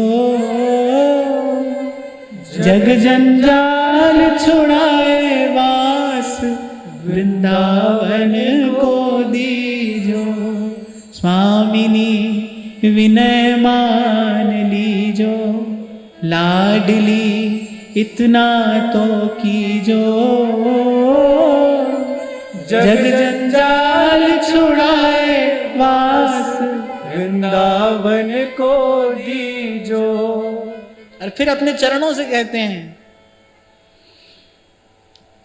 जग जंजाल छुड़ाए वास, वृंदावन को दीजो। स्वामिनी विनय मान लीजो, लाडली इतना तो कीजो, जग जंजाल छुड़ाए वास, वृंदावन को दीजो। और फिर अपने चरणों से कहते हैं,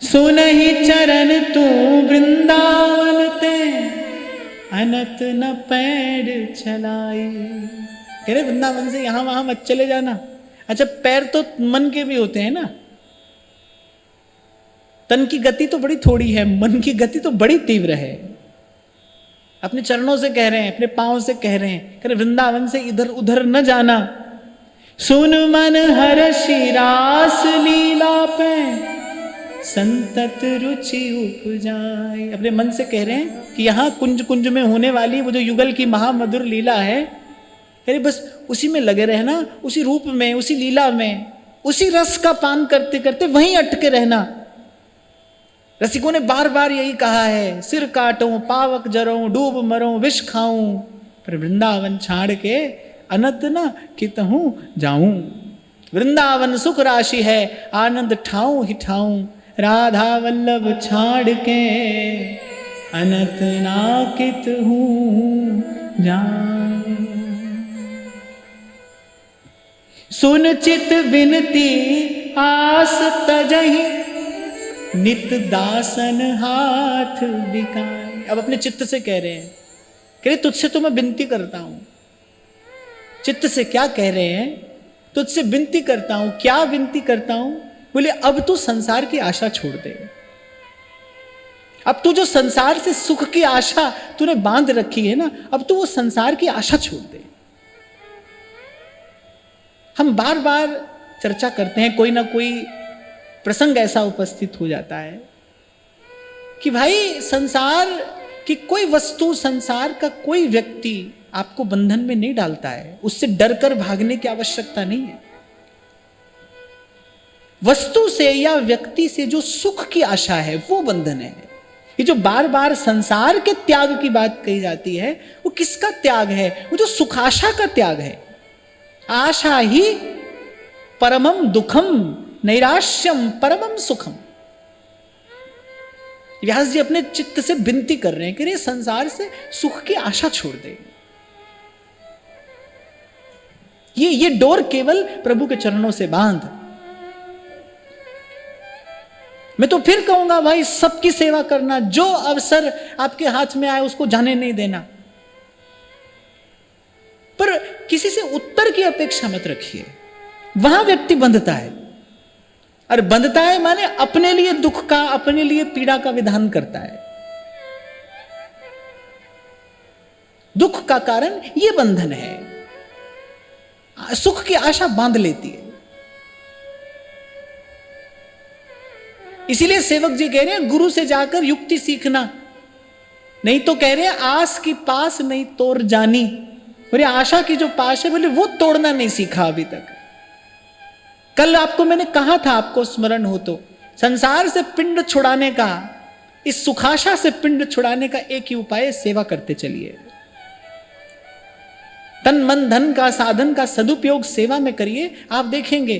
सुनहि चरण तू वृंदावन ते, अनत न पैर चलाई। कह रहे वृंदावन से यहां वहां मत चले जाना। अच्छा, पैर तो मन के भी होते हैं ना, तन की गति तो बड़ी थोड़ी है, मन की गति तो बड़ी तीव्र है। अपने चरणों से कह रहे हैं, अपने पांव से कह रहे हैं, कह रहे वृंदावन से इधर उधर न जाना। सुन मन हर्षि रास लीला पे, संतत रुचि उपजाए। अपने मन से कह रहे हैं कि यहाँ कुंज कुंज में होने वाली वो जो युगल की महामधुर लीला है, अरे बस उसी में लगे रहना, उसी रूप में, उसी लीला में, उसी रस का पान करते करते वहीं अटके रहना। रसिकों ने बार बार यही कहा है, सिर काटूं, पावक जरूं, डूब मरूं, विष खाऊं, पर वृंदावन छाड़ के अनत न कितहूं जाऊं। वृंदावन सुख राशि है, आनंद ठाऊं ही ठाऊं, राधा वल्लभ छाड़ के अनत ना कितहूं जाऊं। सुन चित विनती आस तजहि, नित दासन हाथ बिकाए। अब अपने चित्त से कह रहे हैं, कह रहे तुझसे तो मैं विनती करता हूं। चित्त से क्या कह रहे हैं? तुझसे विनती करता हूं। क्या विनती करता हूं? बोले अब तू संसार की आशा छोड़ दे। अब तू जो संसार से सुख की आशा तूने बांध रखी है ना, अब तू वो संसार की आशा छोड़ दे। हम बार बार चर्चा करते हैं, कोई ना कोई प्रसंग ऐसा उपस्थित हो जाता है कि भाई संसार की कोई वस्तु, संसार का कोई व्यक्ति आपको बंधन में नहीं डालता है, उससे डरकर भागने की आवश्यकता नहीं है। वस्तु से या व्यक्ति से जो सुख की आशा है वो बंधन है। ये जो बार बार संसार के त्याग की बात कही जाती है, वो किसका त्याग है? वो जो सुखाशा का त्याग है। आशा ही परमम दुखम, नैराश्यम परमम सुखम। व्यास जी अपने चित्त से विनती कर रहे हैं कि संसार से सुख की आशा छोड़ दे। ये डोर केवल प्रभु के चरणों से बांध। मैं तो फिर कहूंगा भाई, सबकी सेवा करना, जो अवसर आपके हाथ में आए उसको जाने नहीं देना, पर किसी से उत्तर की अपेक्षा मत रखिए। वहां व्यक्ति बंधता है, और बंधता है माने अपने लिए दुख का, अपने लिए पीड़ा का विधान करता है। दुख का कारण यह बंधन है, सुख की आशा बांध लेती है। इसीलिए सेवक जी कह रहे हैं गुरु से जाकर युक्ति सीखना। नहीं तो कह रहे हैं आस की पास नहीं तोड़ जानी। बोले आशा की जो पास है, बोले वो तोड़ना नहीं सीखा अभी तक। कल आपको मैंने कहा था, आपको स्मरण हो तो, संसार से पिंड छुड़ाने का, इस सुखाशा से पिंड छुड़ाने का एक ही उपाय है, सेवा करते चलिए। तन मन धन का साधन का सदुपयोग सेवा में करिए, आप देखेंगे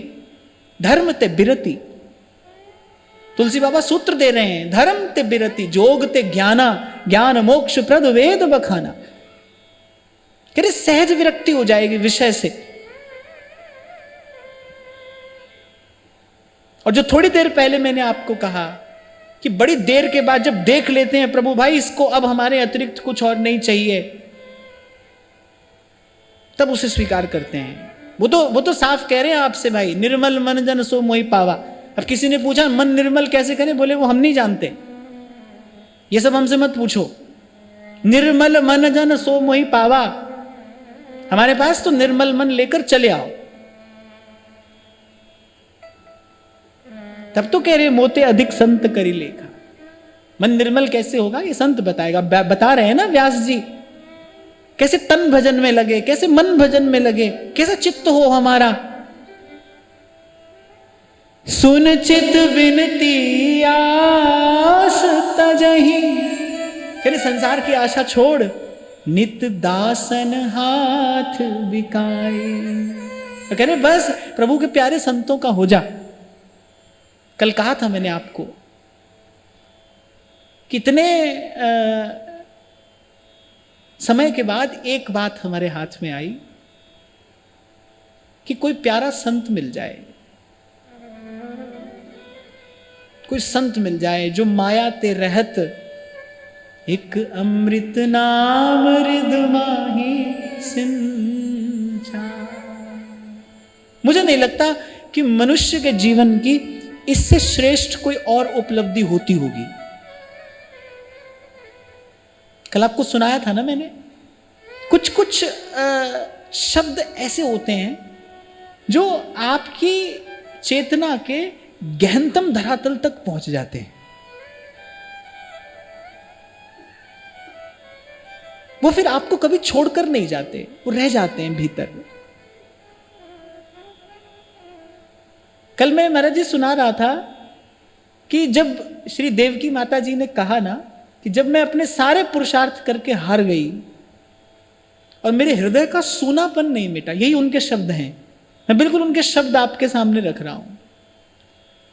धर्म ते बिरति। तुलसी बाबा सूत्र दे रहे हैं, धर्म ते बिरति जोग ते ज्ञाना, ज्ञान मोक्ष प्रद वेद बखाना। कह रहे सहज विरक्ति हो जाएगी विषय से। और जो थोड़ी देर पहले मैंने आपको कहा कि बड़ी देर के बाद जब देख लेते हैं प्रभु भाई इसको अब हमारे अतिरिक्त कुछ और नहीं चाहिए, तब उसे स्वीकार करते हैं। वो तो साफ कह रहे हैं आपसे भाई, निर्मल मन जन सो मोहि पावा। अब किसी ने पूछा मन निर्मल कैसे करें, बोले वो हम नहीं जानते, ये सब हमसे मत पूछो। निर्मल मन जन सो मोहि पावा, हमारे पास तो निर्मल मन लेकर चले आओ। तब तो कह रहे मोते अधिक संत करी लेखा। मन निर्मल कैसे होगा ये संत बताएगा। बता रहे हैं ना व्यास जी, कैसे तन भजन में लगे, कैसे मन भजन में लगे, कैसा चित्त हो हमारा। सुन चित बिनती आस तजहि, कह संसार की आशा छोड़, नित दासन हाथ बिकाए। तो कह रहे बस प्रभु के प्यारे संतों का हो जा। कल कहा था मैंने आपको, कितने समय के बाद एक बात हमारे हाथ में आई कि कोई प्यारा संत मिल जाए, कोई संत मिल जाए जो माया ते रहत, एक अमृत नाम रिद माही सिंचा। मुझे नहीं लगता कि मनुष्य के जीवन की इससे श्रेष्ठ कोई और उपलब्धि होती होगी। कल आपको सुनाया था ना मैंने, कुछ कुछ शब्द ऐसे होते हैं जो आपकी चेतना के गहनतम धरातल तक पहुंच जाते हैं। वो फिर आपको कभी छोड़कर नहीं जाते, वो रह जाते हैं भीतर। कल मैं महाराज जी सुना रहा था कि जब श्री देवकी माता जी ने कहा ना कि जब मैं अपने सारे पुरुषार्थ करके हार गई और मेरे हृदय का सूनापन नहीं मिटा, यही उनके शब्द हैं, मैं बिल्कुल उनके शब्द आपके सामने रख रहा हूं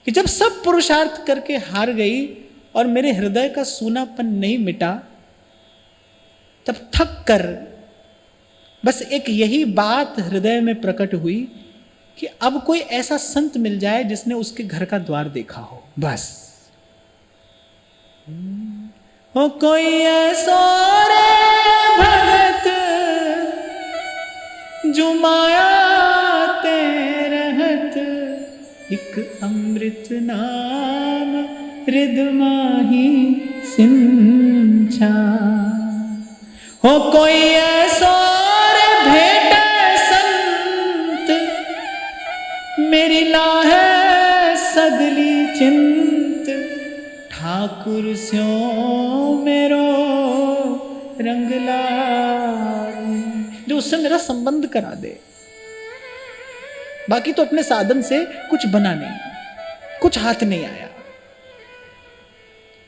कि जब सब पुरुषार्थ करके हार गई और मेरे हृदय का सूनापन नहीं मिटा, तब थक कर बस एक यही बात हृदय में प्रकट हुई कि अब कोई ऐसा संत मिल जाए जिसने उसके घर का द्वार देखा हो। बस हो कोई ऐसा रे भगत जो माया ते रहत, एक अमृत नाम हृद माही सिंचा। हो कोई ऐसा रे भेट संत, मेरी लाहे सगली चिंत, ठाकुर स्यो मेरो रंग लाए, जो उससे मेरा संबंध करा दे। बाकी तो अपने साधन से कुछ बना नहीं, कुछ हाथ नहीं आया।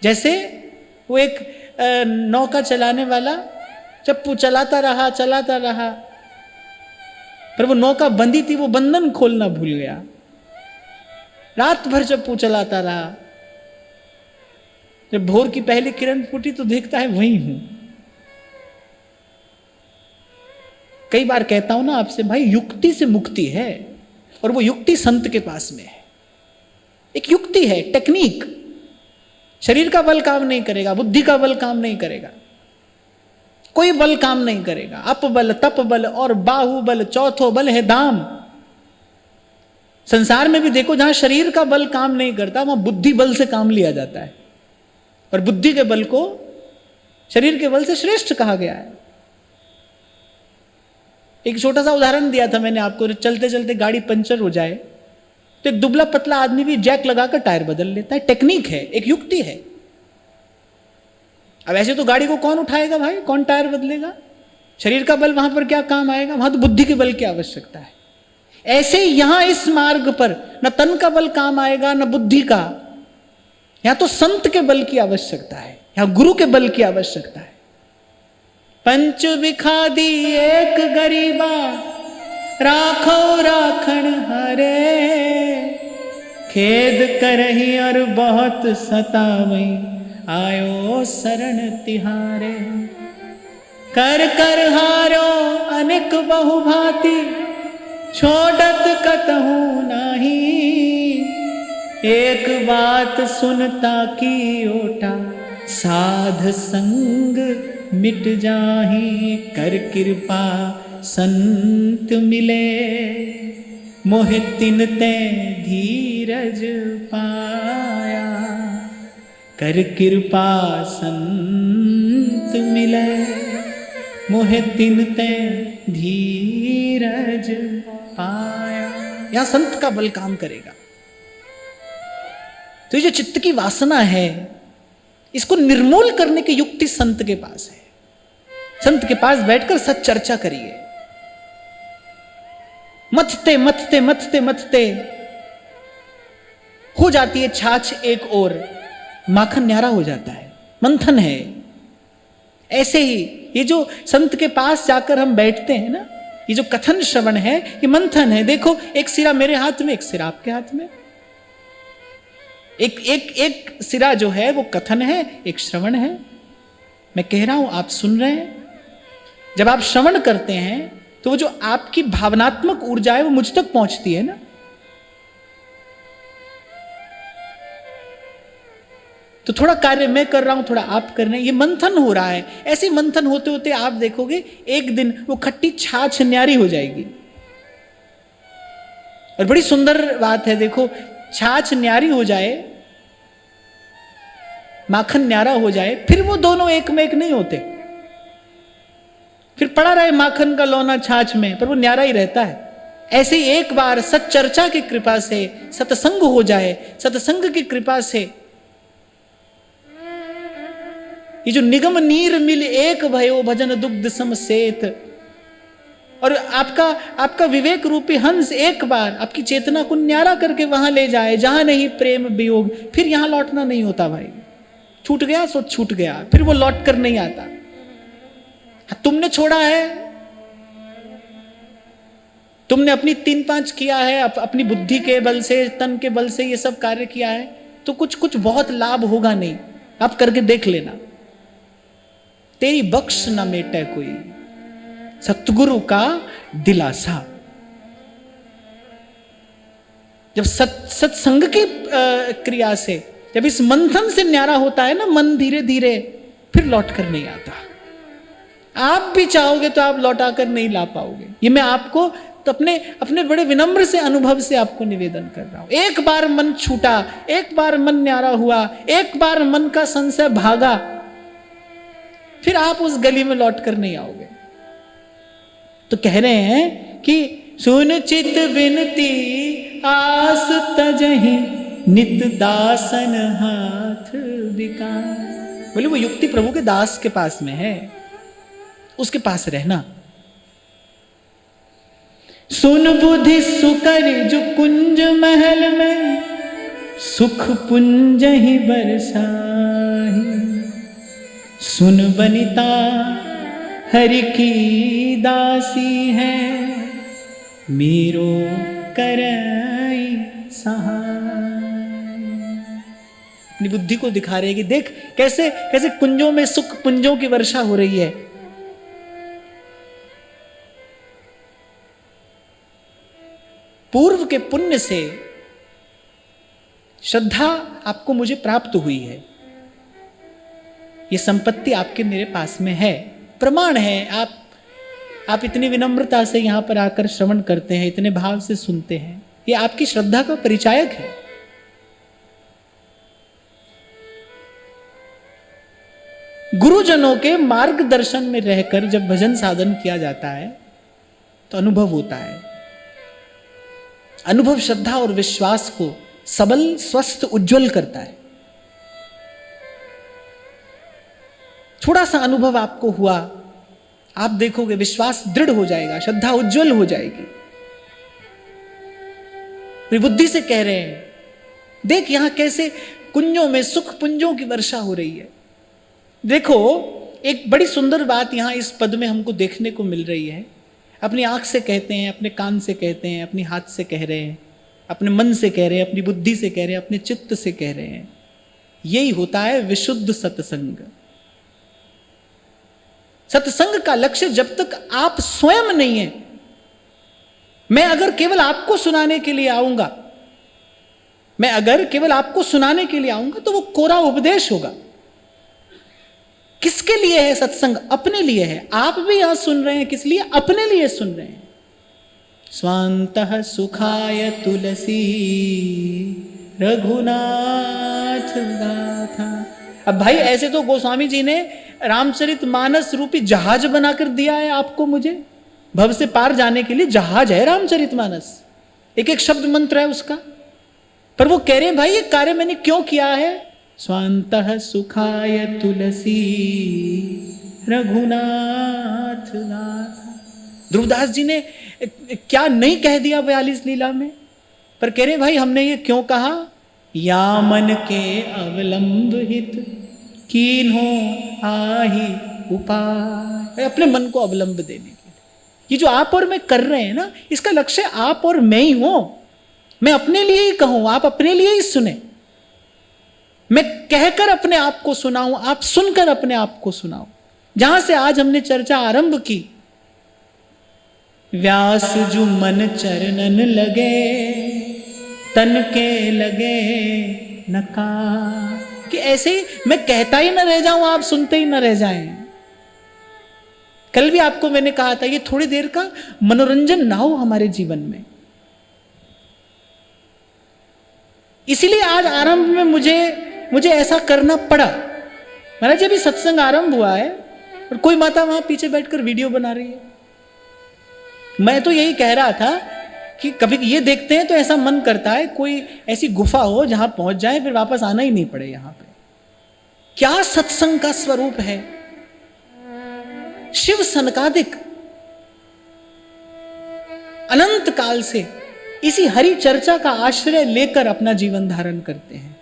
जैसे वो एक नौका चलाने वाला जब चलाता रहा, पर वो नौका बंधी थी, वो बंधन खोलना भूल गया। रात भर जब चलाता रहा, जब भोर की पहली किरण फूटी तो देखता है वहीं हूं। कई बार कहता हूं ना आपसे, भाई युक्ति से मुक्ति है, और वो युक्ति संत के पास में है। एक युक्ति है, टेक्निक। शरीर का बल काम नहीं करेगा, बुद्धि का बल काम नहीं करेगा, कोई बल काम नहीं करेगा। अप बल, तप बल और बाहुबल, चौथो बल है दाम। संसार में भी देखो, जहां शरीर का बल काम नहीं करता वहां बुद्धि बल से काम लिया जाता है, और बुद्धि के बल को शरीर के बल से श्रेष्ठ कहा गया है। एक छोटा सा उदाहरण दिया था मैंने आपको, चलते चलते गाड़ी पंचर हो जाए तो एक दुबला पतला आदमी भी जैक लगाकर टायर बदल लेता है। टेक्निक है, एक युक्ति है। अब ऐसे तो गाड़ी को कौन उठाएगा भाई, कौन टायर बदलेगा? शरीर का बल वहां पर क्या काम आएगा, वहां तो बुद्धि के बल की आवश्यकता है। ऐसे यहां इस मार्ग पर न तन का बल काम आएगा न बुद्धि का, यहां तो संत के बल की आवश्यकता है, यहां गुरु के बल की आवश्यकता है। पंच बिखादी एक गरीबा, राखो राखण हारे। खेद करही और बहुत सतावई, आयो शरण तिहारे। कर कर हारो अनेक बहुभांति, छोड़त कतहु नाही। एक बात सुनता की ओटा, साध संग मिट जाही। कर कृपा संत मिले, मोहि तिन ते धीरज पाया। कर कृपा संत मिले, मोहि तिन ते धीरज पाया। यहां संत का बल काम करेगा। तो ये जो चित्त की वासना है, इसको निर्मूल करने की युक्ति संत के पास है। संत के पास बैठकर सच चर्चा करिए। मथते मथते मथते मथते हो जाती है छाछ एक और, माखन न्यारा हो जाता है। मंथन है। ऐसे ही ये जो संत के पास जाकर हम बैठते हैं ना, ये जो कथन श्रवण है, ये मंथन है। देखो, एक सिरा मेरे हाथ में, एक सिरा आपके हाथ में। एक सिरा जो है वो कथन है, एक श्रवण है। मैं कह रहा हूं, आप सुन रहे हैं। जब आप श्रवण करते हैं तो वो जो आपकी भावनात्मक ऊर्जा है वो मुझ तक पहुंचती है ना। तो थोड़ा कार्य मैं कर रहा हूं, थोड़ा आप कर रहे हैं, ये मंथन हो रहा है। ऐसे मंथन होते होते आप देखोगे एक दिन वो खट्टी छाछ न्यारी हो जाएगी। और बड़ी सुंदर बात है, देखो, छाछ न्यारी हो जाए, माखन न्यारा हो जाए, फिर वो दोनों एक में एक नहीं होते। फिर पड़ा रहे माखन का लौना छाछ में, पर वो न्यारा ही रहता है। ऐसे ही एक बार सच्चर्चा की कृपा से सत्संग हो जाए, सत्संग की कृपा से ये जो निगम नीर मिल एक भयो, भजन दुग्ध सम सेत, और आपका विवेक रूपी हंस एक बार आपकी चेतना को न्यारा करके वहां ले जाए जहां नहीं प्रेम वियोग। फिर यहां लौटना नहीं होता भाई। छूट गया सो छूट गया, फिर वो लौट कर नहीं आता। तुमने छोड़ा है, तुमने अपनी 3-5 किया है, अपनी बुद्धि के बल से, तन के बल से ये सब कार्य किया है, तो कुछ बहुत लाभ होगा नहीं। आप करके देख लेना। तेरी बख्श न मेटे कोई, सतगुरु का दिलासा। जब सत्संग की क्रिया से, जब इस मंथन से न्यारा होता है ना मन, धीरे धीरे फिर लौट कर नहीं आता। आप भी चाहोगे तो आप लौटा कर नहीं ला पाओगे। ये मैं आपको तो अपने बड़े विनम्र से अनुभव से आपको निवेदन कर रहा हूं। एक बार मन छूटा, एक बार मन न्यारा हुआ, एक बार मन का संशय भागा, फिर आप उस गली में लौट कर नहीं आओगे। तो कह रहे हैं कि सुन चित बिनती आस तजहि, नित दासन हाथ बिकार। बोले वो युक्ति प्रभु के दास के पास में है, उसके पास रहना। सुन बुद्धि सुकर जो कुंज महल में, सुख पुंज ही बरसाही। सुन बनिता हरि की दासी है, मेरो करई सहाय। अपनी बुद्धि को दिखा रहे हैं कि देख कैसे कैसे कुंजों में सुख पुंजों की वर्षा हो रही है। पूर्व के पुण्य से श्रद्धा आपको मुझे प्राप्त हुई है, ये संपत्ति आपके मेरे पास में है, प्रमाण है। आप इतनी विनम्रता से यहां पर आकर श्रवण करते हैं, इतने भाव से सुनते हैं, ये आपकी श्रद्धा का परिचायक है। गुरुजनों के मार्गदर्शन में रहकर जब भजन साधन किया जाता है तो अनुभव होता है। अनुभव श्रद्धा और विश्वास को सबल, स्वस्थ, उज्जवल करता है। थोड़ा सा अनुभव आपको हुआ, आप देखोगे विश्वास दृढ़ हो जाएगा, श्रद्धा उज्जवल हो जाएगी। बुद्धि से कह रहे हैं, देख यहां कैसे कुंजों में सुख पुंजों की वर्षा हो रही है। देखो एक बड़ी सुंदर बात यहाँ इस पद में हमको देखने को मिल रही है। अपनी आंख से कहते हैं, अपने कान से कहते हैं, अपनी हाथ से कह रहे हैं, अपने मन से कह रहे हैं, अपनी बुद्धि से कह रहे हैं, अपने चित्त से कह रहे हैं। यही होता है विशुद्ध सत्संग। सत्संग का लक्ष्य जब तक आप स्वयं नहीं है, मैं अगर केवल आपको सुनाने के लिए आऊंगा, मैं अगर केवल आपको सुनाने के लिए आऊंगा तो वो कोरा उपदेश होगा। किसके लिए है सत्संग? अपने लिए है। आप भी यहां सुन रहे हैं किस लिए? अपने लिए सुन रहे हैं। स्वान्तः सुखाय तुलसी रघुनाथ गाथा। अब भाई ऐसे तो गोस्वामी जी ने रामचरितमानस रूपी जहाज बनाकर दिया है आपको, मुझे भव से पार जाने के लिए जहाज है रामचरितमानस, एक एक शब्द मंत्र है उसका। पर वो कह रहे हैं भाई ये कार्य मैंने क्यों किया है? स्वान्तः सुखाय तुलसी रघुनाथ नाथ। ध्रुवदास जी ने क्या नहीं कह दिया 42 लीला में, पर कह रहे भाई हमने ये क्यों कहा? या मन के अवलंब हित कीन्हो आही उपाय। अपने मन को अवलंब देने के लिए ये जो आप और मैं कर रहे हैं ना, इसका लक्ष्य आप और मैं ही हूं। मैं अपने लिए ही कहूं, आप अपने लिए ही सुने। मैं कहकर अपने आप को सुनाऊं, आप सुनकर अपने आप को सुनाओ। जहां से आज हमने चर्चा आरंभ की, व्यास जो मन चरणन लगे तन के लगे नका। कि ऐसे ही मैं कहता ही ना रह जाऊं, आप सुनते ही ना रह जाएं। कल भी आपको मैंने कहा था ये थोड़ी देर का मनोरंजन ना हो हमारे जीवन में। इसीलिए आज आरंभ में मुझे ऐसा करना पड़ा। महाराज अभी सत्संग आरंभ हुआ है और कोई माता वहां पीछे बैठकर वीडियो बना रही है। मैं तो यही कह रहा था कि कभी ये देखते हैं तो ऐसा मन करता है कोई ऐसी गुफा हो जहां पहुंच जाए फिर वापस आना ही नहीं पड़े। यहां पे क्या सत्संग का स्वरूप है। शिव सनकादिक अनंत काल से इसी हरि चर्चा का आश्रय लेकर अपना जीवन धारण करते हैं।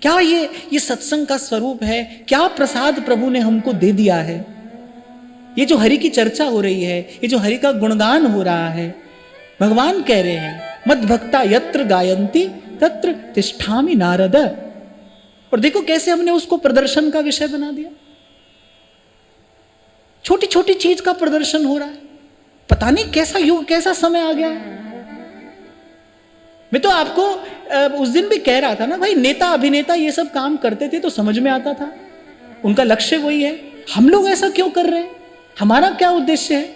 क्या ये सत्संग का स्वरूप है? क्या प्रसाद प्रभु ने हमको दे दिया है? ये जो हरि की चर्चा हो रही है, ये जो हरि का गुणगान हो रहा है, भगवान कह रहे हैं मद भक्ता यत्र गायन्ति तत्र तिष्ठामि नारद। और देखो कैसे हमने उसको प्रदर्शन का विषय बना दिया। छोटी छोटी चीज का प्रदर्शन हो रहा है। पता नहीं कैसा युग, कैसा समय आ गया है। मैं तो आपको उस दिन भी कह रहा था ना भाई, नेता अभिनेता ये सब काम करते थे तो समझ में आता था, उनका लक्ष्य वही है। हम लोग ऐसा क्यों कर रहे हैं? हमारा क्या उद्देश्य है?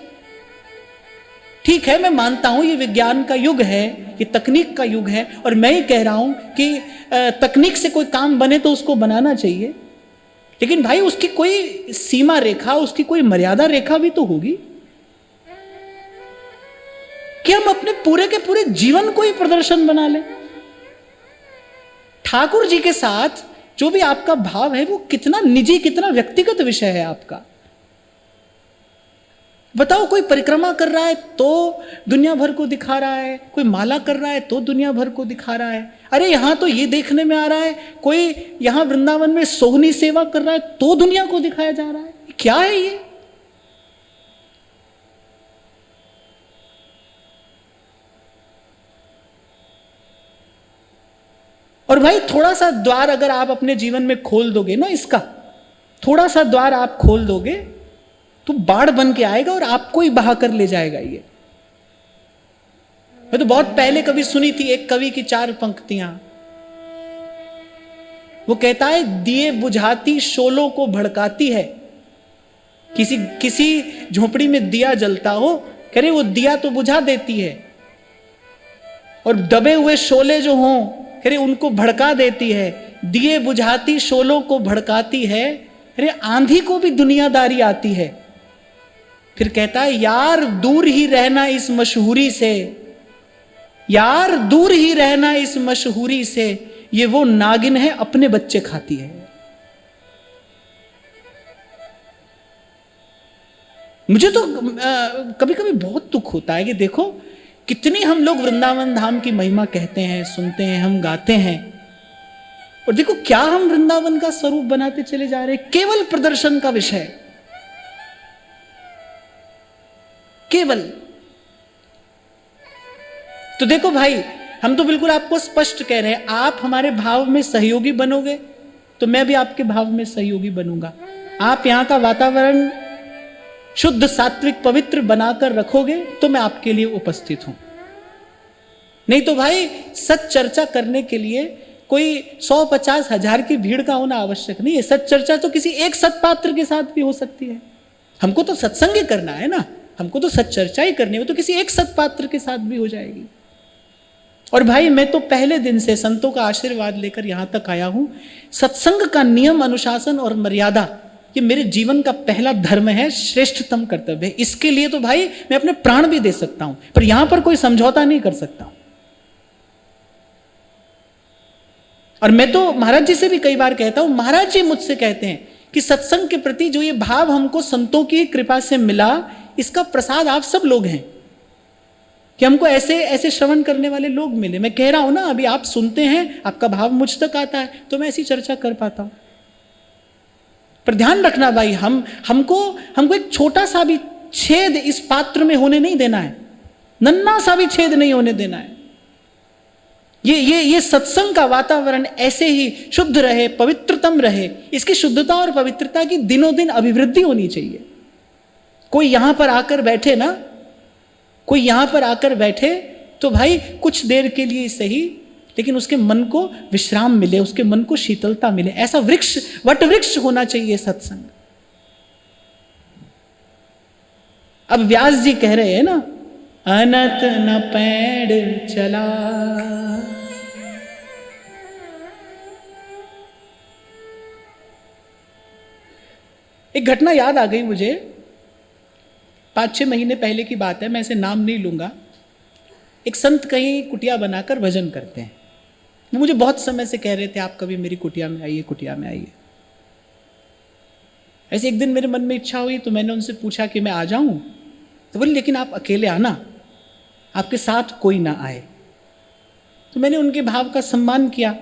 ठीक है, मैं मानता हूं ये विज्ञान का युग है, ये तकनीक का युग है, और मैं ही कह रहा हूं कि तकनीक से कोई काम बने तो उसको बनाना चाहिए, लेकिन भाई उसकी कोई सीमा रेखा, उसकी कोई मर्यादा रेखा भी तो होगी कि हम अपने पूरे के पूरे जीवन को ही प्रदर्शन बना लें। ठाकुर जी के साथ जो भी आपका भाव है वो कितना निजी, कितना व्यक्तिगत विषय है आपका। बताओ, कोई परिक्रमा कर रहा है तो दुनिया भर को दिखा रहा है, कोई माला कर रहा है तो दुनिया भर को दिखा रहा है। अरे यहां तो ये देखने में आ रहा है कोई यहां वृंदावन में सोहनी सेवा कर रहा है तो दुनिया को दिखाया जा रहा है। क्या है ये? और भाई थोड़ा सा द्वार अगर आप अपने जीवन में खोल दोगे ना, इसका थोड़ा सा द्वार आप खोल दोगे तो बाढ़ बन के आएगा और आपको ही बहा कर ले जाएगा ये। मैं तो बहुत पहले कभी सुनी थी एक कवि की 4 पंक्तियां। वो कहता है, दिए बुझाती शोलों को भड़काती है। किसी झोपड़ी में दिया जलता हो, कह रहे वो दिया तो बुझा देती है, और दबे हुए शोले जो हों कह रहे उनको भड़का देती है। दिए बुझाती शोलों को भड़काती है, अरे आंधी को भी दुनियादारी आती है। फिर कहता है, यार दूर ही रहना इस मशहूरी से, यार दूर ही रहना इस मशहूरी से, ये वो नागिन है अपने बच्चे खाती है। मुझे तो कभी कभी बहुत दुख होता है कि देखो कितनी हम लोग वृंदावन धाम की महिमा कहते हैं, सुनते हैं, हम गाते हैं, और देखो क्या हम वृंदावन का स्वरूप बनाते चले जा रहे हैं, केवल प्रदर्शन का विषय, केवल। तो देखो भाई, हम तो बिल्कुल आपको स्पष्ट कह रहे हैं, आप हमारे भाव में सहयोगी बनोगे तो मैं भी आपके भाव में सहयोगी बनूंगा। आप यहां का वातावरण शुद्ध सात्विक पवित्र बनाकर रखोगे तो मैं आपके लिए उपस्थित हूं। नहीं तो भाई सच चर्चा करने के लिए कोई 100-50 हजार की भीड़ का होना आवश्यक नहीं है। सच चर्चा तो किसी एक सत्पात्र के साथ भी हो सकती है। हमको तो सत्संग ही करना है ना, हमको तो सच चर्चा ही करनी है, तो किसी एक सत्पात्र के साथ भी हो जाएगी। और भाई मैं तो पहले दिन से संतों का आशीर्वाद लेकर यहां तक आया हूं। सत्संग का नियम अनुशासन और मर्यादा ये मेरे जीवन का पहला धर्म है, श्रेष्ठतम कर्तव्य है। इसके लिए तो भाई मैं अपने प्राण भी दे सकता हूं, पर यहां पर कोई समझौता नहीं कर सकता। और मैं तो महाराज जी से भी कई बार कहता हूं, महाराज जी मुझसे कहते हैं कि सत्संग के प्रति जो ये भाव हमको संतों की कृपा से मिला, इसका प्रसाद आप सब लोग हैं कि हमको ऐसे ऐसे श्रवण करने वाले लोग मिले। मैं कह रहा हूं ना, अभी आप सुनते हैं, आपका भाव मुझ तक आता है तो मैं ऐसी चर्चा कर पाता हूं। पर ध्यान रखना भाई, हमको एक छोटा सा भी छेद इस पात्र में होने नहीं देना है, नन्ना सा भी छेद नहीं होने देना है। ये सत्संग का वातावरण ऐसे ही शुद्ध रहे, पवित्रतम रहे। इसकी शुद्धता और पवित्रता की दिनों दिन अभिवृद्धि होनी चाहिए। कोई यहां पर आकर बैठे ना, कोई यहां पर आकर बैठे तो भाई कुछ देर के लिए सही, लेकिन उसके मन को विश्राम मिले, उसके मन को शीतलता मिले। ऐसा वृक्ष, वट वृक्ष होना चाहिए सत्संग। अब व्यास जी कह रहे हैं ना, अनत न पैड़ चला। एक घटना याद आ गई मुझे, 5-6 महीने पहले की बात है, मैं ऐसे नाम नहीं लूंगा। एक संत कहीं कुटिया बनाकर भजन करते हैं। वो मुझे बहुत समय से कह रहे थे आप कभी मेरी कुटिया में आइए, कुटिया में आइए। ऐसे एक दिन मेरे मन में इच्छा हुई तो मैंने उनसे पूछा कि मैं आ जाऊं, तो बोले लेकिन आप अकेले आना, आपके साथ कोई ना आए। तो मैंने उनके भाव का सम्मान किया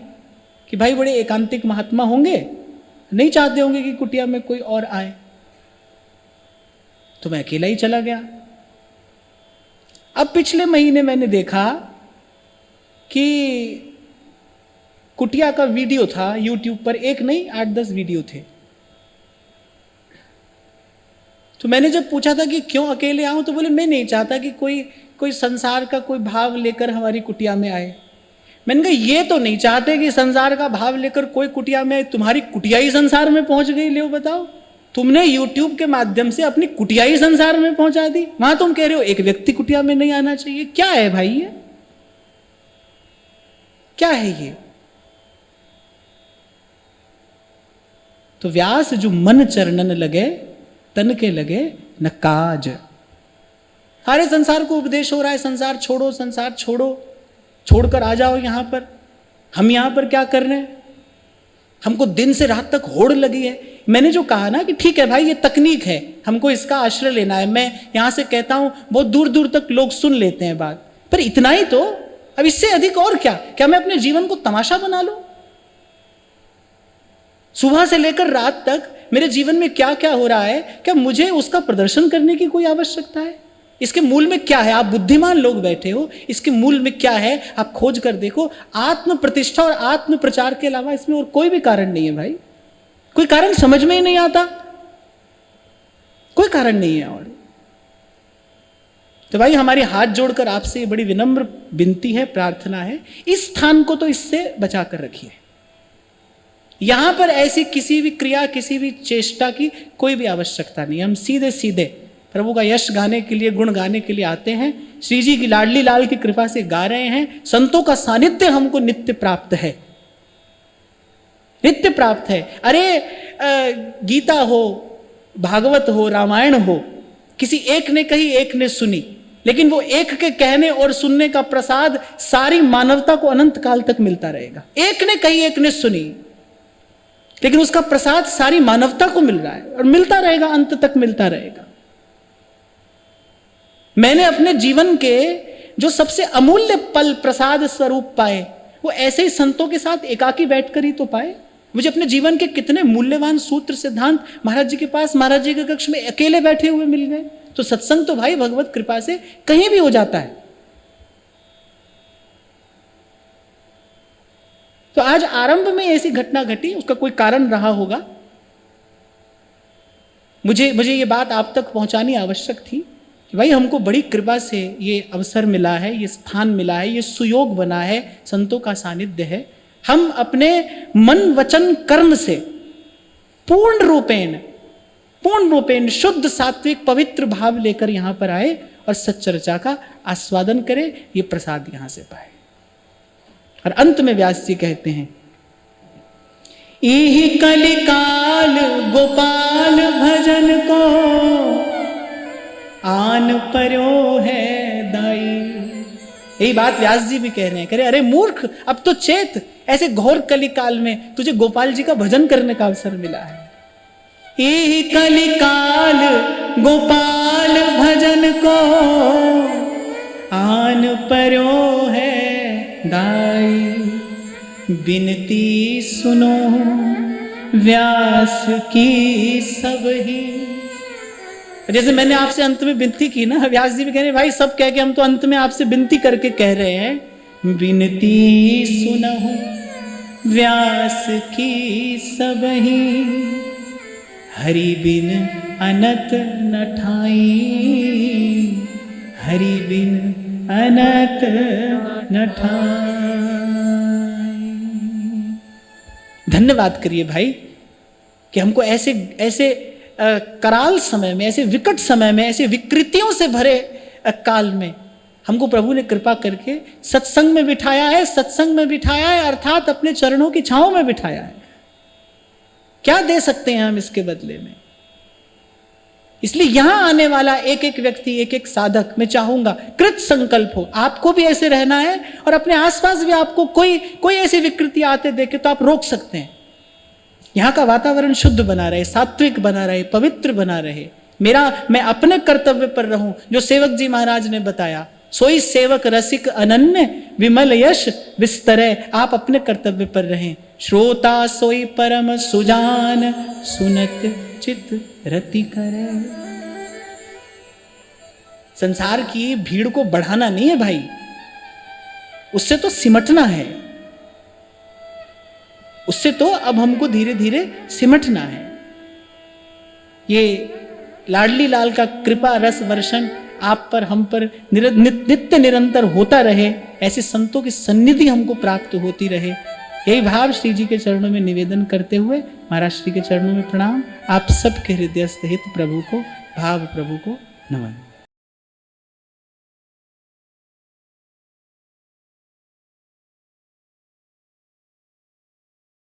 कि भाई बड़े एकांतिक महात्मा होंगे, नहीं चाहते होंगे कि कुटिया में कोई और आए, तो मैं अकेला ही चला गया। अब पिछले महीने मैंने देखा कि कुटिया का वीडियो था यूट्यूब पर, एक नहीं 8-10 वीडियो थे। तो मैंने जब पूछा था कि क्यों अकेले आऊं, तो बोले मैं नहीं चाहता कि कोई संसार का कोई भाव लेकर हमारी कुटिया में आए। मैंने कहा ये तो नहीं चाहते कि संसार का भाव लेकर कोई कुटिया में आए, तुम्हारी कुटिया ही संसार में पहुंच गई। ले बताओ, तुमने YouTube के माध्यम से अपनी कुटिया ही संसार में पहुंचा दी। वहां तुम कह रहे हो एक व्यक्ति कुटिया में नहीं आना चाहिए। क्या है भाई ये, क्या है ये? तो व्यास जो मन चरणन लगे तन के लगे न काज। सारे संसार को उपदेश हो रहा है, संसार छोड़ो, संसार छोड़ो, छोड़कर आ जाओ यहां पर। हम यहां पर क्या कर रहे हैं? हमको दिन से रात तक होड़ लगी है। मैंने जो कहा ना कि ठीक है भाई ये तकनीक है, हमको इसका आश्रय लेना है। मैं यहां से कहता हूं बहुत दूर दूर तक लोग सुन लेते हैं बात, पर इतना ही तो, अब इससे अधिक और क्या? क्या मैं अपने जीवन को तमाशा बना लूं? सुबह से लेकर रात तक मेरे जीवन में क्या क्या हो रहा है, क्या मुझे उसका प्रदर्शन करने की कोई आवश्यकता है? इसके मूल में क्या है? आप बुद्धिमान लोग बैठे हो, इसके मूल में क्या है आप खोज कर देखो। आत्म प्रतिष्ठा और आत्म प्रचार के अलावा इसमें और कोई भी कारण नहीं है भाई। कोई कारण समझ में ही नहीं आता, कोई कारण नहीं है। और तो भाई हमारी हाथ जोड़कर आपसे बड़ी विनम्र विनती है, प्रार्थना है, इस स्थान को तो इससे बचा कर रखिए। यहां पर ऐसी किसी भी क्रिया, किसी भी चेष्टा की कोई भी आवश्यकता नहीं। हम सीधे सीधे प्रभु का यश गाने के लिए, गुण गाने के लिए आते हैं। श्री जी की लाडली लाल की कृपा से गा रहे हैं। संतों का सानिध्य हमको नित्य प्राप्त है, नित्य प्राप्त है। अरे गीता हो, भागवत हो, रामायण हो, किसी एक ने कही एक ने सुनी, लेकिन वो एक के कहने और सुनने का प्रसाद सारी मानवता को अनंत काल तक मिलता रहेगा। एक ने कही एक ने सुनी, लेकिन उसका प्रसाद सारी मानवता को मिल रहा है और मिलता रहेगा, अंत तक मिलता रहेगा। मैंने अपने जीवन के जो सबसे अमूल्य पल प्रसाद स्वरूप पाए वो ऐसे ही संतों के साथ एकाकी बैठकर ही तो पाए। मुझे अपने जीवन के कितने मूल्यवान सूत्र सिद्धांत महाराज जी के पास, महाराज जी के कक्ष में अकेले बैठे हुए मिल गए। तो सत्संग तो भाई भगवत कृपा से कहीं भी हो जाता है। तो आज आरंभ में ऐसी घटना घटी, उसका कोई कारण रहा होगा। मुझे ये बात आप तक पहुंचानी आवश्यक थी कि भाई हमको बड़ी कृपा से ये अवसर मिला है, ये स्थान मिला है, ये सुयोग बना है, संतों का सानिध्य है। हम अपने मन वचन कर्म से पूर्ण रूपेण शुद्ध सात्विक पवित्र भाव लेकर यहां पर आए और सच्चर्चा का आस्वादन करें, ये प्रसाद यहां से पाए। और अंत में व्यास जी कहते हैं, इहि कलिकाल गोपाल भजन को आन पर्यो है दाई। यही बात व्यास जी भी कह रहे हैं, कह रहे अरे मूर्ख, अब तो चेत, ऐसे घोर कलिकाल में तुझे गोपाल जी का भजन करने का अवसर मिला है। इहि कलिकाल गोपाल भजन को आन पर्यो है दाई। बिनती सुनो व्यास की सब ही। जैसे मैंने आपसे अंत में विनती की ना, व्यास जी भी कह रहे हैं भाई सब कह के हम तो अंत में आपसे विनती करके कह रहे हैं, बिनती सुनो व्यास की सब ही। हरि बिन अनत न ठाई, हरि बिन अनत न ठाई। धन्यवाद करिए भाई कि हमको ऐसे कराल समय में, ऐसे विकट समय में, ऐसे विकृतियों से भरे काल में हमको प्रभु ने कृपा करके सत्संग में बिठाया है। सत्संग में बिठाया है अर्थात अपने चरणों की छांव में बिठाया है। क्या दे सकते हैं हम इसके बदले में? इसलिए यहां आने वाला एक एक व्यक्ति, एक एक साधक, मैं चाहूंगा कृत संकल्प हो, आपको भी ऐसे रहना है और अपने आसपास भी आपको कोई ऐसी विकृति आते देखे तो आप रोक सकते हैं। यहाँ का वातावरण शुद्ध बना रहे, सात्विक बना रहे, पवित्र बना रहे। मैं अपने कर्तव्य पर रहूं, जो सेवक जी महाराज ने बताया, सोई सेवक रसिक अनन्य विमल यश विस्तरे। आप अपने कर्तव्य पर रहें। श्रोता सोई परम सुजान सुनत चित रति करे। संसार की भीड़ को बढ़ाना नहीं है भाई, उससे तो सिमटना है। उससे तो अब हमको धीरे धीरे सिमटना है। ये लाडली लाल का कृपा रस वर्षण आप पर, हम पर नित्य निरंतर होता रहे। ऐसे संतों की सन्निधि हमको प्राप्त होती रहे। यही भाव श्री जी के चरणों में निवेदन करते हुए महाराज श्री के चरणों में प्रणाम। आप सबके हृदयस्थ हित प्रभु को, भाव प्रभु को नमन।